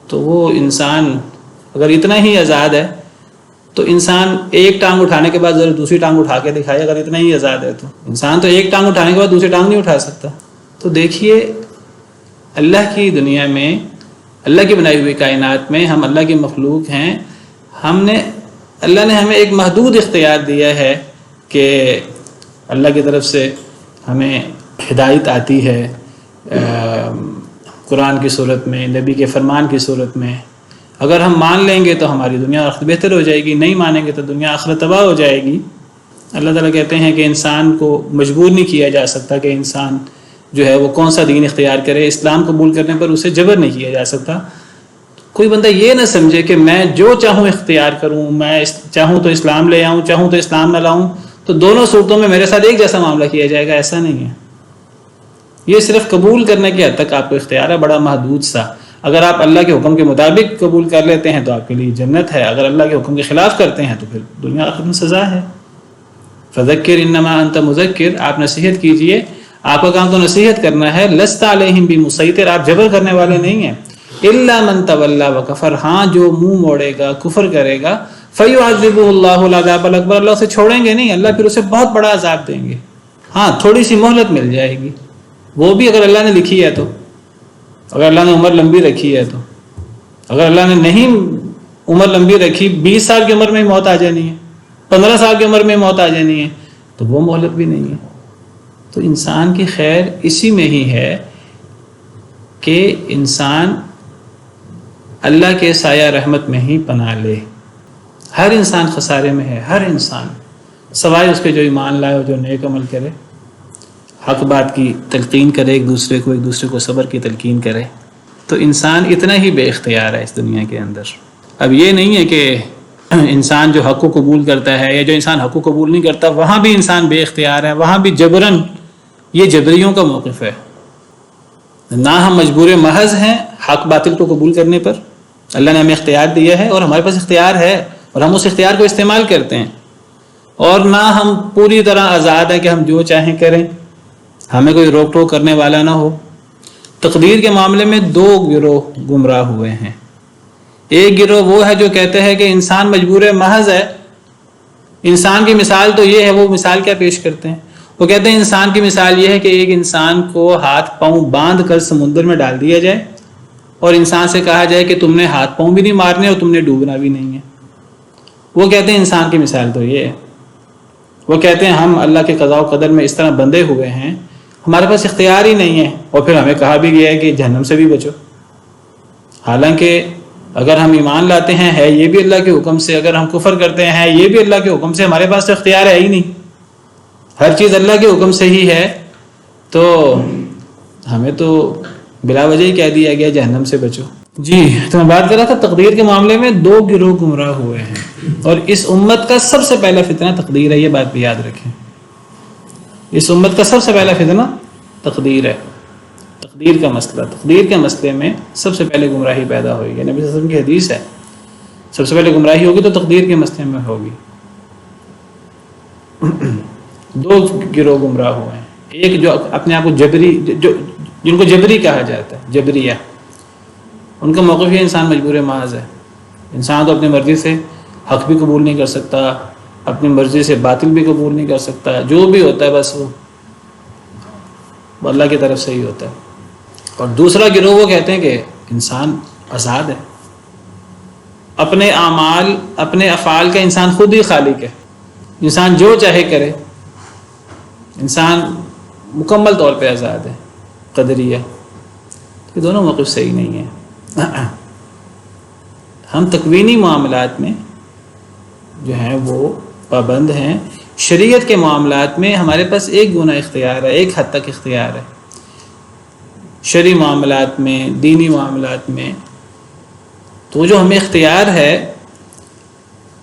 تو وہ انسان اگر اتنا ہی آزاد ہے تو انسان ایک ٹانگ اٹھانے کے بعد ذرا دوسری ٹانگ اٹھا کے دکھائے. اگر اتنا ہی آزاد ہے تو انسان تو ایک ٹانگ اٹھانے کے بعد دوسری ٹانگ نہیں اٹھا سکتا. تو دیکھیے اللہ کی دنیا میں، اللہ کی بنائی ہوئی کائنات میں ہم اللہ کی مخلوق ہیں. اللہ نے ہمیں ایک محدود اختیار دیا ہے کہ اللہ کی طرف سے ہمیں ہدایت آتی ہے قرآن کی صورت میں، نبی کے فرمان کی صورت میں. اگر ہم مان لیں گے تو ہماری دنیا آخرت بہتر ہو جائے گی، نہیں مانیں گے تو دنیا آخرت تباہ ہو جائے گی. اللہ تعالیٰ کہتے ہیں کہ انسان کو مجبور نہیں کیا جا سکتا کہ انسان جو ہے وہ کون سا دین اختیار کرے. اسلام قبول کرنے پر اسے جبر نہیں کیا جا سکتا. کوئی بندہ یہ نہ سمجھے کہ میں جو چاہوں اختیار کروں، میں چاہوں تو اسلام لے آؤں، چاہوں تو اسلام نہ لاؤں، تو دونوں صورتوں میں میرے ساتھ ایک جیسا معاملہ کیا جائے گا. ایسا نہیں ہے. یہ صرف قبول کرنے کی حد تک آپ کو اختیار ہے، بڑا محدود سا. اگر آپ اللہ کے حکم کے مطابق قبول کر لیتے ہیں تو آپ کے لیے جنت ہے. اگر اللہ کے حکم کے خلاف کرتے ہیں تو پھر دنیا آخرت میں سزا ہے. فذکر انما انت مذکر، آپ نصیحت کیجئے، آپ کا کام تو نصیحت کرنا ہے. لست علیہم بمسیطر، آپ جبر کرنے والے نہیں ہیں. الا من تولی وکفر، ہاں جو منہ موڑے گا، کفر کرے گا، فیعذبہ اللہ العذاب الاکبر، اللہ اسے چھوڑیں گے نہیں، اللہ پھر اسے بہت بڑا عذاب دیں گے. ہاں تھوڑی سی مہلت مل جائے گی، وہ بھی اگر اللہ نے لکھی ہے تو. اگر اللہ نے عمر لمبی رکھی ہے تو. اگر اللہ نے نہیں عمر لمبی رکھی، 20 سال کی عمر میں ہی موت آ جانی ہے، 15 سال کی عمر میں موت آ جانی ہے، تو وہ مہلت بھی نہیں ہے. تو انسان کی خیر اسی میں ہی ہے کہ انسان اللہ کے سایہ رحمت میں ہی پناہ لے. ہر انسان خسارے میں ہے، ہر انسان، سوائے اس کے جو ایمان لائے اور جو نیک عمل کرے. حق بات کی تلقین کرے ایک دوسرے کو صبر کی تلقین کرے، تو انسان اتنا ہی بے اختیار ہے اس دنیا کے اندر۔ اب یہ نہیں ہے کہ انسان جو حق کو قبول کرتا ہے یا جو انسان حق کو قبول نہیں کرتا وہاں بھی انسان بے اختیار ہے، وہاں بھی جبراً، یہ جبریوں کا موقف ہے۔ نہ ہم مجبور محض ہیں حق باطل کو قبول کرنے پر، اللہ نے ہمیں اختیار دیا ہے اور ہمارے پاس اختیار ہے اور ہم اس اختیار کو استعمال کرتے ہیں، اور نہ ہم پوری طرح آزاد ہیں کہ ہم جو چاہیں کریں، ہمیں کوئی روک ٹوک کرنے والا نہ ہو۔ تقدیر کے معاملے میں دو گروہ گمراہ ہوئے ہیں۔ ایک گروہ وہ ہے جو کہتے ہیں کہ انسان مجبور محض ہے، انسان کی مثال تو یہ ہے، وہ مثال کیا پیش کرتے ہیں؟ وہ کہتے ہیں انسان کی مثال یہ ہے کہ ایک انسان کو ہاتھ پاؤں باندھ کر سمندر میں ڈال دیا جائے اور انسان سے کہا جائے کہ تم نے ہاتھ پاؤں بھی نہیں مارنے اور تم نے ڈوبنا بھی نہیں ہے۔ وہ کہتے ہیں انسان کی مثال تو یہ ہے۔ وہ کہتے ہیں ہم اللہ کے قضاء و قدر میں اس طرح بندھے ہوئے ہیں، ہمارے پاس اختیار ہی نہیں ہے، اور پھر ہمیں کہا بھی گیا ہے کہ جہنم سے بھی بچو۔ حالانکہ اگر ہم ایمان لاتے ہیں ہے یہ بھی اللہ کے حکم سے، اگر ہم کفر کرتے ہیں یہ بھی اللہ کے حکم سے، ہمارے پاس تو اختیار ہے ہی نہیں، ہر چیز اللہ کے حکم سے ہی ہے، تو ہمیں تو بلا وجہ ہی کہہ دیا گیا جہنم سے بچو۔ جی، تو میں بات کر رہا تھا تقدیر کے معاملے میں دو گروہ گمراہ ہوئے ہیں، اور اس امت کا سب سے پہلا فتنہ تقدیر ہے، یہ بات بھی یاد رکھیں۔ اس امت کا سب سے پہلا فتنہ تقدیر ہے، تقدیر کا مسئلہ، تقدیر کے مسئلے میں سب سے پہلے گمراہی پیدا ہوئی ہے۔ نبی صلی اللہ علیہ وسلم کی حدیث ہے سب سے پہلے گمراہی ہوگی تو تقدیر کے مسئلے میں ہوگی۔ دو گروہ گمراہ ہوئے ہیں، ایک جو اپنے آپ کو جبری، جن کو جبری کہا جاتا ہے، جبریہ، ان کا موقف یہ انسان مجبور محض ہے، انسان تو اپنی مرضی سے حق بھی قبول نہیں کر سکتا، اپنی مرضی سے باطل بھی قبول نہیں کر سکتا، جو بھی ہوتا ہے بس وہ اللہ کی طرف سے ہی ہوتا ہے۔ اور دوسرا گروہ وہ کہتے ہیں کہ انسان آزاد ہے، اپنے اعمال، اپنے افعال کا انسان خود ہی خالق ہے، انسان جو چاہے کرے، انسان مکمل طور پہ آزاد ہے، قدریہ۔ یہ دونوں موقف صحیح نہیں ہیں۔ ہم تکوینی معاملات میں جو ہیں وہ پابند ہیں، شریعت کے معاملات میں ہمارے پاس ایک گنا اختیار ہے، ایک حد تک اختیار ہے، شرعی معاملات میں، دینی معاملات میں۔ تو جو ہمیں اختیار ہے،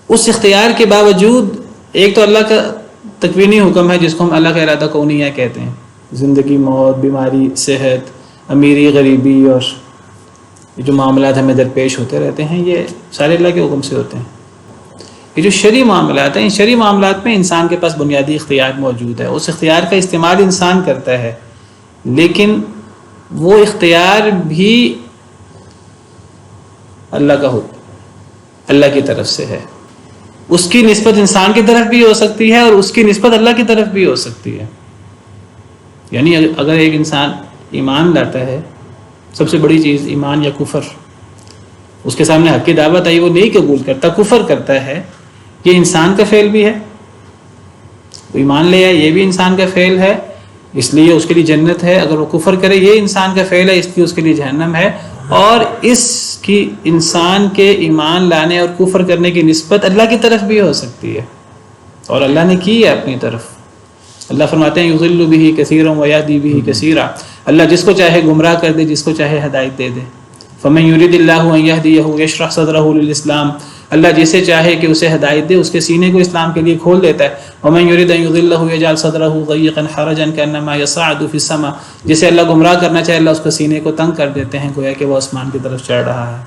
اس اختیار کے باوجود ایک تو اللہ کا تکوینی حکم ہے جس کو ہم اللہ کا ارادہ کونیہ کہتے ہیں، زندگی، موت، بیماری، صحت، امیری، غریبی، اور یہ جو معاملات ہمیں درپیش ہوتے رہتے ہیں یہ سارے اللہ کے حکم سے ہوتے ہیں۔ یہ جو شرعی معاملات ہیں، ان شرعی معاملات میں انسان کے پاس بنیادی اختیار موجود ہے، اس اختیار کا استعمال انسان کرتا ہے، لیکن وہ اختیار بھی اللہ کا حکم، اللہ کی طرف سے ہے۔ اس کی نسبت انسان کی طرف بھی ہو سکتی ہے اور اس کی نسبت اللہ کی طرف بھی ہو سکتی ہے۔ یعنی اگر ایک انسان ایمان لاتا ہے، سب سے بڑی چیز ایمان یا کفر، اس کے سامنے حق کی دعوت آئی وہ نہیں قبول کرتا، کفر کرتا ہے، یہ انسان کا فعل بھی ہے۔ وہ ایمان لے آئے، یہ بھی انسان کا فعل ہے، اس لیے اس کے لیے جنت ہے۔ اگر وہ کفر کرے، یہ انسان کا فعل ہے، اس لیے اس کے لیے جہنم ہے۔ اور اس کی انسان کے ایمان لانے اور کفر کرنے کی نسبت اللہ کی طرف بھی ہو سکتی ہے، اور اللہ نے کی ہے اپنی طرف۔ اللہ فرماتے ہیں یضل بہ کثیرا ویہدی بہ کثیرا، اللہ جس کو چاہے گمراہ کر دے، جس کو چاہے ہدایت دے دے۔ فمن یرید اللہ ان یہدیہ یشرح صدرہ للاسلام، اللہ جسے چاہے کہ اسے ہدایت دے، اس کے سینے کو اسلام کے لیے کھول دیتا ہے۔ ومن یرید ان یضلہ یجعل صدرہ ضیقا حرجا کانما یصعد فی السماء، جسے اللہ گمراہ کرنا چاہے اللہ اس کے سینے کو تنگ کر دیتے ہیں، گویا کہ وہ آسمان کی طرف چڑھ رہا ہے۔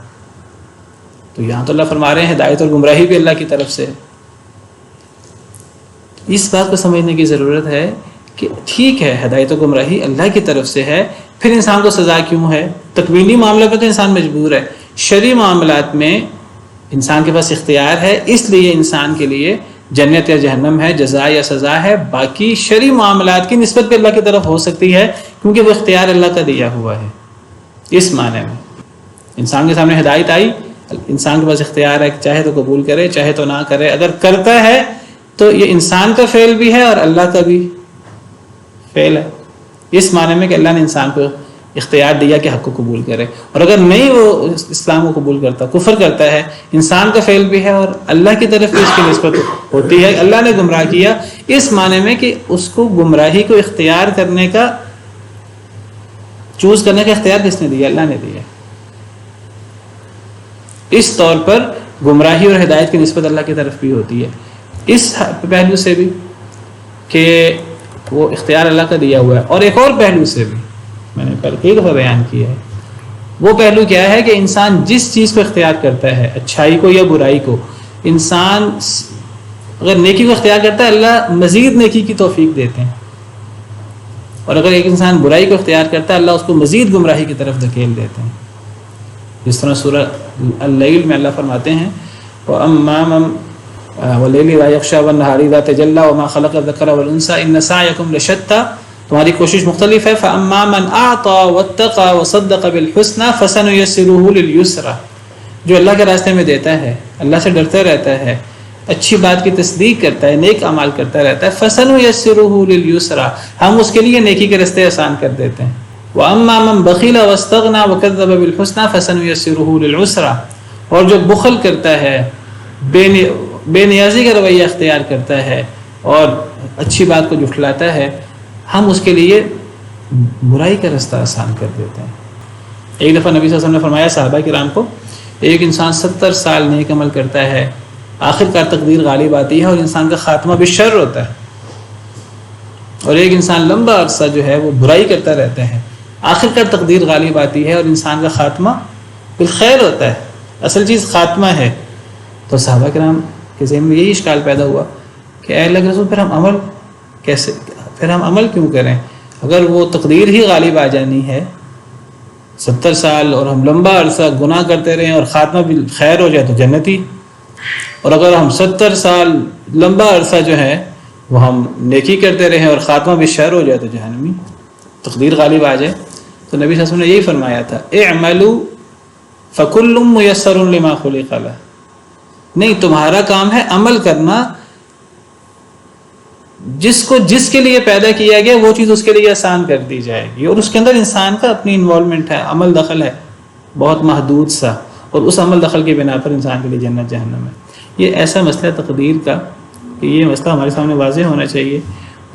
تو یہاں تو اللہ فرما رہے ہیں ہدایت اور گمراہی بھی اللہ کی طرف سے ہے۔ اس بات کو سمجھنے کی ضرورت ہے کہ ٹھیک ہے ہدایت و گمراہی اللہ کی طرف سے ہے، پھر انسان کو سزا کیوں ہے؟ تکوینی معاملے پہ تو انسان مجبور ہے، شرعی معاملات میں انسان کے پاس اختیار ہے، اس لیے انسان کے لیے جنت یا جہنم ہے، جزا یا سزا ہے۔ باقی شرعی معاملات کی نسبت پہ اللہ کی طرف ہو سکتی ہے، کیونکہ وہ اختیار اللہ کا دیا ہوا ہے۔ اس معنی میں انسان کے سامنے ہدایت آئی، انسان کے پاس اختیار ہے، چاہے تو قبول کرے، چاہے تو نہ کرے۔ اگر کرتا ہے تو یہ انسان کا فعل بھی ہے اور اللہ کا بھی فعل ہے، اس معنی میں کہ اللہ نے انسان کو اختیار دیا کہ حق کو قبول کرے، اور اگر نہیں وہ اسلام کو قبول کرتا، کفر کرتا ہے، انسان کا فعل بھی ہے اور اللہ کی طرف بھی اس کی نسبت ہوتی ہے۔ اللہ نے گمراہ کیا، اس معنی میں کہ اس کو گمراہی کو اختیار کرنے کا، چوز کرنے کا اختیار کس نے دیا؟ اللہ نے دیا. اس طور پر گمراہی اور ہدایت کی نسبت اللہ کی طرف بھی ہوتی ہے، اس پہلو سے بھی کہ وہ اختیار اللہ کا دیا ہوا ہے، اور ایک اور پہلو سے بھی میں نے پہلے کئی دفعہ بیان کیا ہے. وہ پہلو کیا ہے کہ انسان جس چیز کو اختیار کرتا ہے، اچھائی کو یا برائی کو، انسان اگر نیکی کو اختیار کرتا ہے اللہ مزید نیکی کی توفیق دیتے ہیں، اور اگر ایک انسان برائی کو اختیار کرتا ہے اللہ اس کو مزید گمراہی کی طرف دھکیل دیتے ہیں. جس طرح سورہ اللیل میں اللہ فرماتے ہیں وَأَمَّا مَن وَاللَّيْلِ إِذَا يَغْشَىٰ وَالنَّهَارِ إِذَا تَجَلَّىٰ وَمَا خَلَقَ الذَّكَرَ وَالْأُنثَىٰ إِنَّ سَعْيَكُمْ لَشَتَّىٰ. تمہاری کوشش مختلف ہے. فَأَمَّا مَنْ أَعْطَىٰ وَاتَّقَىٰ وَصَدَّقَ بِالْحُسْنَىٰ فَسَنُيَسِّرُهُ لِلْيُسْرَىٰ. جو اللہ کے راستے میں دیتا ہے، اللہ سے ڈرتا رہتا ہے، اچھی بات کی تصدیق کرتا ہے، نیک اعمال کرتا رہتا ہے، فَسَنُيَسِّرُهُ لِلْيُسْرَىٰ، ہم اس کے لیے نیکی کے راستے آسان کر دیتے ہیں. وَأَمَّا مَن بَخِلَ وَاسْتَغْنَىٰ وَكَذَّبَ بِالْحُسْنَىٰ فَسَنُيَسِّرُهُ لِلْعُسْرَىٰ. اور جو بخل کرتا ہے، بے نیازی کا رویہ اختیار کرتا ہے اور اچھی بات کو جھٹلاتا ہے، ہم اس کے لیے برائی کا راستہ آسان کر دیتے ہیں. ایک دفعہ نبی صلی اللہ علیہ وسلم نے فرمایا صحابہ کرام کو، ایک انسان 70 سال نیک عمل کرتا ہے، آخر کار تقدیر غالب آتی ہے اور انسان کا خاتمہ بالشر ہوتا ہے. اور ایک انسان لمبا عرصہ جو ہے وہ برائی کرتا رہتا ہے، آخر کار تقدیر غالب آتی ہے اور انسان کا خاتمہ بالخیر ہوتا ہے. اصل چیز خاتمہ ہے. تو صحابہ کرام کے ذہن میں یہی اشکال پیدا ہوا کہ اے اللہ کے رسول پھر ہم عمل کیوں کریں؟ اگر وہ تقدیر ہی غالب آ جانی ہے 70 سال اور ہم لمبا عرصہ گناہ کرتے رہیں اور خاتمہ بالخیر ہو جائے تو جنتی، اور اگر ہم 70 سال لمبا عرصہ جو ہے وہ ہم نیکی کرتے رہیں اور خاتمہ بالشر ہو جائے تو جہنمی، تقدیر غالب آ جائے. تو نبی صلی اللہ علیہ وسلم نے یہی فرمایا تھا اعملوا فکل میسر لما خلق لہ. نہیں، تمہارا کام ہے عمل کرنا، جس کے لیے پیدا کیا گیا وہ چیز اس کے لیے آسان کر دی جائے گی، اور اس کے اندر انسان کا اپنی انوالومنٹ ہے، عمل دخل ہے بہت محدود سا، اور اس عمل دخل کی بنا پر انسان کے لیے جنت جہنم ہے. یہ ایسا مسئلہ تقدیر کا کہ یہ مسئلہ ہمارے سامنے واضح ہونا چاہیے.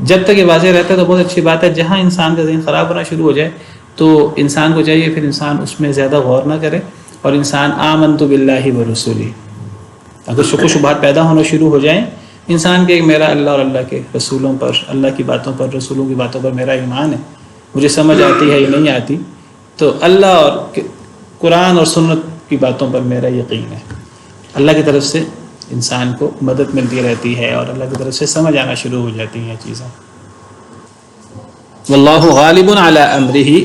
جب تک یہ واضح رہتا ہے تو بہت اچھی بات ہے. جہاں انسان کا ذہن خراب ہونا شروع ہو جائے تو انسان کو چاہیے پھر انسان اس میں زیادہ غور نہ کرے، اور انسان آمنت باللہ ورسولہ، اگر شک و شبہات پیدا ہونا شروع ہو جائیں انسان کے میرا اللہ اور اللہ کے رسولوں پر، اللہ کی باتوں پر، رسولوں کی باتوں پر میرا ایمان ہے، مجھے سمجھ آتی ہے یا نہیں آتی، تو اللہ اور قرآن اور سنت کی باتوں پر میرا یقین ہے. اللہ کی طرف سے انسان کو مدد ملتی رہتی ہے اور اللہ کی طرف سے سمجھ آنا شروع ہو جاتی ہیں چیزیں. واللہ غالب علی امرہ،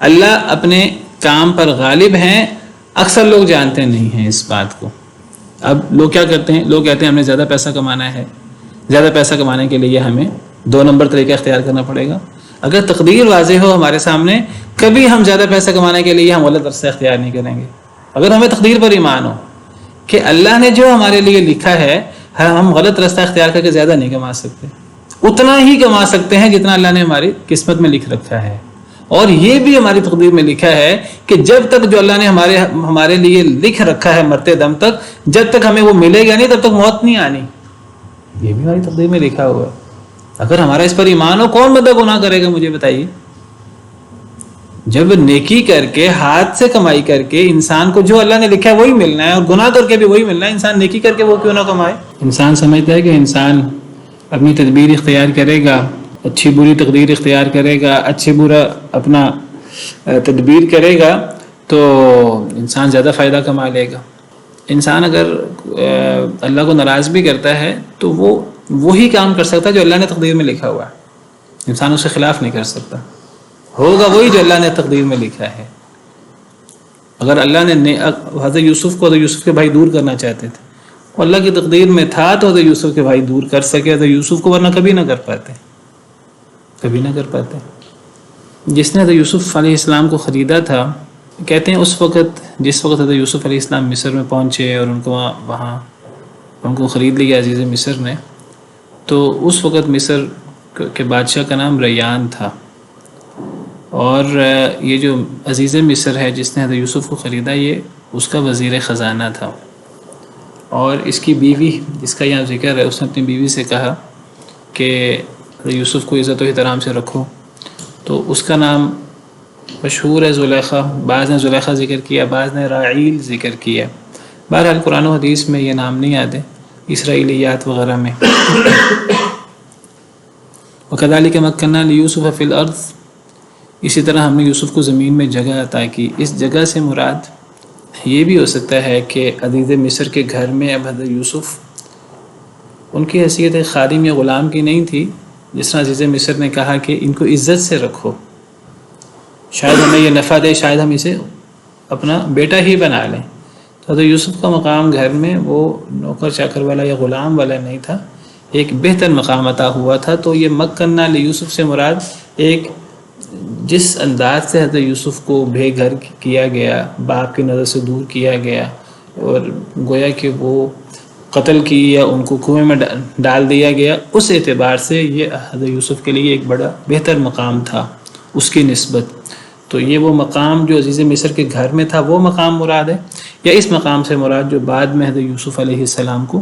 اللہ اپنے کام پر غالب ہیں. اکثر لوگ جانتے نہیں ہیں اس بات کو. اب لوگ کیا کرتے ہیں؟ لوگ کہتے ہیں ہمیں زیادہ پیسہ کمانا ہے، زیادہ پیسہ کمانے کے لیے ہمیں 2 نمبر طریقہ اختیار کرنا پڑے گا. اگر تقدیر واضح ہو ہمارے سامنے، کبھی ہم زیادہ پیسہ کمانے کے لیے ہم غلط رستہ اختیار نہیں کریں گے. اگر ہمیں تقدیر پر ایمان ہو کہ اللہ نے جو ہمارے لیے لکھا ہے، ہم غلط رستہ اختیار کر کے زیادہ نہیں کما سکتے، اتنا ہی کما سکتے ہیں جتنا اللہ نے ہماری قسمت میں لکھ رکھا ہے. اور یہ بھی ہماری تقدیر میں لکھا ہے کہ جب تک جو اللہ نے ہمارے لیے لکھ رکھا ہے مرتے دم تک، جب تک ہمیں وہ ملے گا نہیں تب تک موت نہیں آنی. یہ بھی ہماری تقدیر میں لکھا ہوا ہے. اگر ہمارا اس پر ایمان ہو، کون بندہ گناہ کرے گا مجھے بتائیے؟ جب نیکی کر کے ہاتھ سے کمائی کر کے انسان کو جو اللہ نے لکھا ہے وہی ملنا ہے، اور گناہ کر کے بھی وہی ملنا ہے، انسان نیکی کر کے وہ کیوں نہ کمائے؟ انسان سمجھتا ہے کہ انسان اپنی تدبیر اختیار کرے گا، اچھی بری تقدیر اختیار کرے گا، اچھی برا اپنا تدبیر کرے گا تو انسان زیادہ فائدہ کما لے گا. انسان اگر اللہ کو ناراض بھی کرتا ہے تو وہ وہی کام کر سکتا ہے جو اللہ نے تقدیر میں لکھا ہوا ہے. انسان اس کے خلاف نہیں کر سکتا، ہوگا وہی جو اللہ نے تقدیر میں لکھا ہے. اگر اللہ نے حضرت یوسف کو حضرت یوسف کے بھائی دور کرنا چاہتے تھے، وہ اللہ کی تقدیر میں تھا تو حضرت یوسف کے بھائی دور کر سکے حضرت یوسف کو، ورنہ کبھی نہ کر پاتے، کبھی نہ کر پاتے. جس نے حضرت یوسف علیہ السلام کو خریدا تھا، کہتے ہیں اس وقت جس وقت حضرت یوسف علیہ السلام مصر میں پہنچے اور ان کو وہاں ان کو خرید لیا عزیز مصر نے، تو اس وقت مصر کے بادشاہ کا نام ریان تھا. اور یہ جو عزیز مصر ہے جس نے حضرت یوسف کو خریدا، یہ اس کا وزیر خزانہ تھا. اور اس کی بیوی جس کا یہاں ذکر ہے، اس نے اپنی بیوی سے کہا کہ یوسف کو عزت و احترام سے رکھو، تو اس کا نام مشہور ہے زلیخا، بعض نے زلیخا ذکر کیا، بعض نے راعیل ذکر کیا. بہرحال قرآن و حدیث میں یہ نام نہیں آتے، اسرائیلیات وغیرہ میں. وَكَذَلِكَ مَكَّنَّا لِيُوسُفَ فِي الْأَرْضِ، اسی طرح ہم نے یوسف کو زمین میں جگہ عطا کی. اس جگہ سے مراد یہ بھی ہو سکتا ہے کہ عزیز مصر کے گھر میں اب حضرت یوسف، ان کی حیثیت خادم یا غلام کی نہیں تھی، جس طرح عزیز مصر نے کہا کہ ان کو عزت سے رکھو، شاید ہمیں یہ نفع دے، شاید ہم اسے اپنا بیٹا ہی بنا لیں. تو حضرت یوسف کا مقام گھر میں وہ نوکر چاکر والا یا غلام والا نہیں تھا، ایک بہتر مقام عطا ہوا تھا. تو یہ مکنہ لیوسف سے مراد ایک جس انداز سے حضرت یوسف کو بے گھر کیا گیا، باپ کی نظر سے دور کیا گیا، اور گویا کہ وہ قتل کی یا ان کو کنویں میں ڈال دیا گیا، اس اعتبار سے یہ حضرت یوسف کے لیے ایک بڑا بہتر مقام تھا اس کی نسبت. تو یہ وہ مقام جو عزیز مصر کے گھر میں تھا وہ مقام مراد ہے، یا اس مقام سے مراد جو بعد میں حضرت یوسف علیہ السلام کو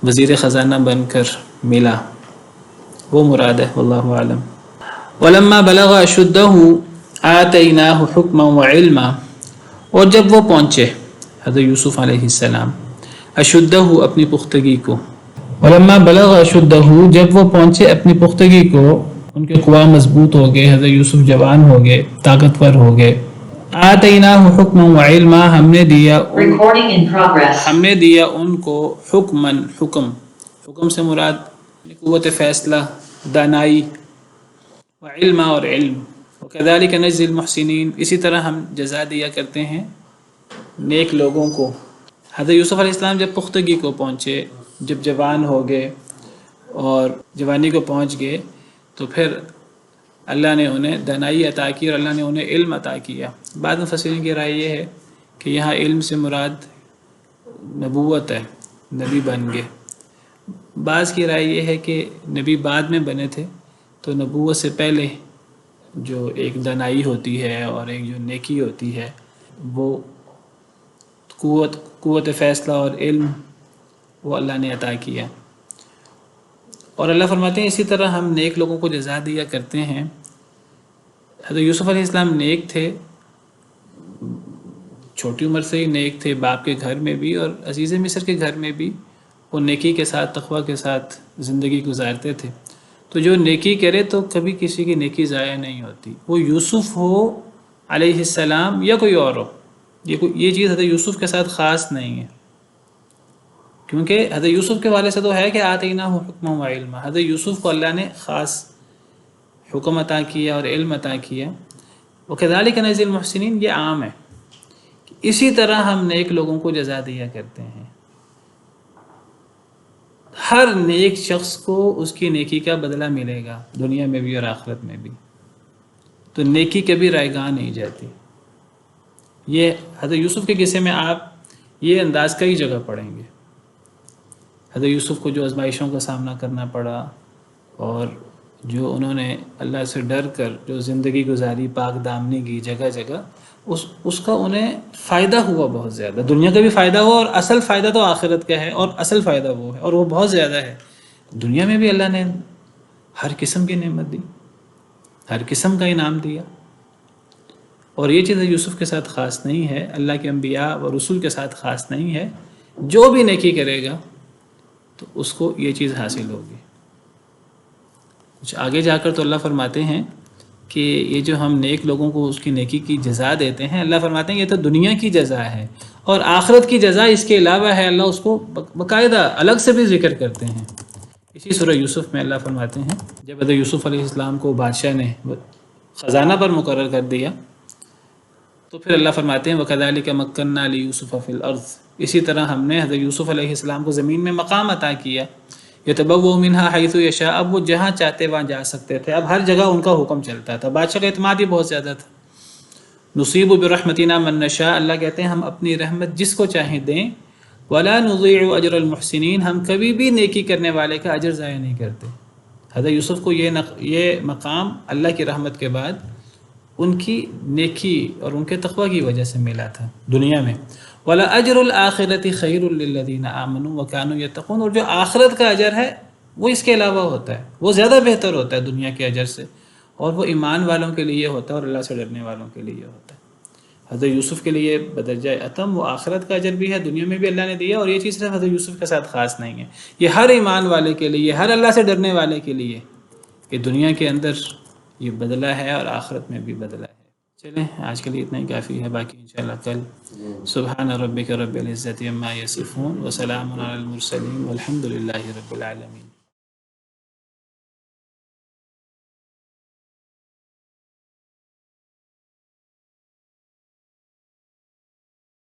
وزیر خزانہ بن کر ملا وہ مراد ہے، واللہ اعلم. وَلَمَّا بَلَغَ أَشُدَّهُ آتَيْنَاهُ حُكْمًا وَعِلْمًا، اور جب وہ پہنچے حضرت یوسف علیہ السلام اشدہ اپنی پختگی کو. وَلَمَّا بَلَغَ أَشُدَّهُ، جب وہ پہنچے اپنی پختگی کو، ان کے قوا مضبوط ہو گئے، حضرت یوسف جوان ہو گئے، طاقتور ہو گئے. آتَيْنَاهُ حُكْمًا وَعِلْمًا، ہم نے دیا ان کو حکماً، حکم سے مراد قوت فیصلہ، دانائی، وعلما، اور علم. وَكَذَلِكَ نَجْزِي الْمُحْسِنِينَ، اسی طرح ہم جزا دیا کرتے ہیں نیک لوگوں کو. حضرت یوسف علیہ السلام جب پختگی کو پہنچے، جب جوان ہو گئے اور جوانی کو پہنچ گئے، تو پھر اللہ نے انہیں دانائی عطا کی اور اللہ نے انہیں علم عطا کیا. بعض مفسرین کی رائے یہ ہے کہ یہاں علم سے مراد نبوت ہے، نبی بن گئے. بعض کی رائے یہ ہے کہ نبی بعد میں بنے تھے، تو نبوت سے پہلے جو ایک دانائی ہوتی ہے اور ایک جو نیکی ہوتی ہے، وہ قوت فیصلہ اور علم وہ اللہ نے عطا کیا. اور اللہ فرماتے ہیں اسی طرح ہم نیک لوگوں کو جزا دیا کرتے ہیں. حضرت یوسف علیہ السلام نیک تھے، چھوٹی عمر سے ہی نیک تھے، باپ کے گھر میں بھی اور عزیز مصر کے گھر میں بھی وہ نیکی کے ساتھ، تقوی کے ساتھ زندگی گزارتے تھے. تو جو نیکی کرے تو کبھی کسی کی نیکی ضائع نہیں ہوتی، وہ یوسف ہو علیہ السلام یا کوئی اور ہو. یہ چیز حضرت یوسف کے ساتھ خاص نہیں ہے، کیونکہ حضرت یوسف کے والے سے تو ہے کہ آتیناہ حکما و علما، حضرت یوسف کو اللہ نے خاص حکم عطا کیا اور علم عطا کیا. وَكَذَلِكَ نَجْزِي الْمُحْسِنِينَ، یہ عام ہے، اسی طرح ہم نیک لوگوں کو جزا دیا کرتے ہیں. ہر نیک شخص کو اس کی نیکی کا بدلہ ملے گا، دنیا میں بھی اور آخرت میں بھی. تو نیکی کبھی رائے گاہ نہیں جاتی. یہ حضرت یوسف کے قصے میں آپ یہ انداز کئی جگہ پڑھیں گے. حضرت یوسف کو جو آزمائشوں کا سامنا کرنا پڑا اور جو انہوں نے اللہ سے ڈر کر جو زندگی گزاری، پاک دامنی کی جگہ جگہ، اس کا انہیں فائدہ ہوا بہت زیادہ. دنیا کا بھی فائدہ ہوا، اور اصل فائدہ تو آخرت کا ہے، اور اصل فائدہ وہ ہے، اور وہ بہت زیادہ ہے. دنیا میں بھی اللہ نے ہر قسم کی نعمت دی، ہر قسم کا انعام دیا. اور یہ چیز یوسف کے ساتھ خاص نہیں ہے، اللہ کے انبیاء اور رسول کے ساتھ خاص نہیں ہے. جو بھی نیکی کرے گا تو اس کو یہ چیز حاصل ہوگی. کچھ آگے جا کر تو اللہ فرماتے ہیں کہ یہ جو ہم نیک لوگوں کو اس کی نیکی کی جزا دیتے ہیں، اللہ فرماتے ہیں یہ تو دنیا کی جزا ہے، اور آخرت کی جزا اس کے علاوہ ہے. اللہ اس کو باقاعدہ الگ سے بھی ذکر کرتے ہیں. اسی سورہ یوسف میں اللہ فرماتے ہیں جب حضرت یوسف علیہ السلام کو بادشاہ نے خزانہ پر مقرر کر دیا، تو پھر اللہ فرماتے ہیں وَكَذَلِكَ مَكَّنَّا لِيُوسُفَ فِي الْأَرْضِ، اسی طرح ہم نے حضرت یوسف علیہ السلام کو زمین میں مقام عطا کیا. يَتَبَوَّأُ مِنْهَا حَيْثُ يَشَاءُ، اب وہ جہاں چاہتے وہاں جا سکتے تھے. اب ہر جگہ ان کا حکم چلتا تھا. بادشاہ کا اعتماد ہی بہت زیادہ تھا. نُصِيبُ بِرَحْمَتِنَا مَن نَّشَاءُ، اللہ کہتے ہیں ہم اپنی رحمت جس کو چاہیں دیں. وَلَا نُضِيعُ أَجْرَ الْمُحْسِنِينَ، ہم کبھی بھی نیکی کرنے والے کا اجر ضائع نہیں کرتے. حضرت یوسف کو یہ مقام اللہ کی رحمت کے بعد ان کی نیکی اور ان کے تقوی کی وجہ سے ملا تھا دنیا میں. وَلَأَجْرُ الْآخِرَةِ خَيْرٌ لِلَّذِينَ آمَنُوا وَكَانُوا يَتَّقُونَ، اور جو آخرت کا اجر ہے وہ اس کے علاوہ ہوتا ہے، وہ زیادہ بہتر ہوتا ہے دنیا کے اجر سے، اور وہ ایمان والوں کے لیے ہوتا ہے اور اللہ سے ڈرنے والوں کے لیے ہوتا ہے۔ حضرت یوسف کے لیے بدرجہ اتم وہ آخرت کا اجر بھی ہے، دنیا میں بھی اللہ نے دیا، اور یہ چیز صرف حضرت یوسف کے ساتھ خاص نہیں ہے، یہ ہر ایمان والے کے لیے، ہر اللہ سے ڈرنے والے کے لیے، کہ دنیا کے اندر یہ بدلہ ہے اور آخرت میں بھی بدلہ ہے۔ چلیں آج کے لیے اتنا ہی کافی ہے، باقی انشاءاللہ کل سبحان ربک رب العزت عما یصفون وسلام علی المرسلین والحمد للہ رب العالمین۔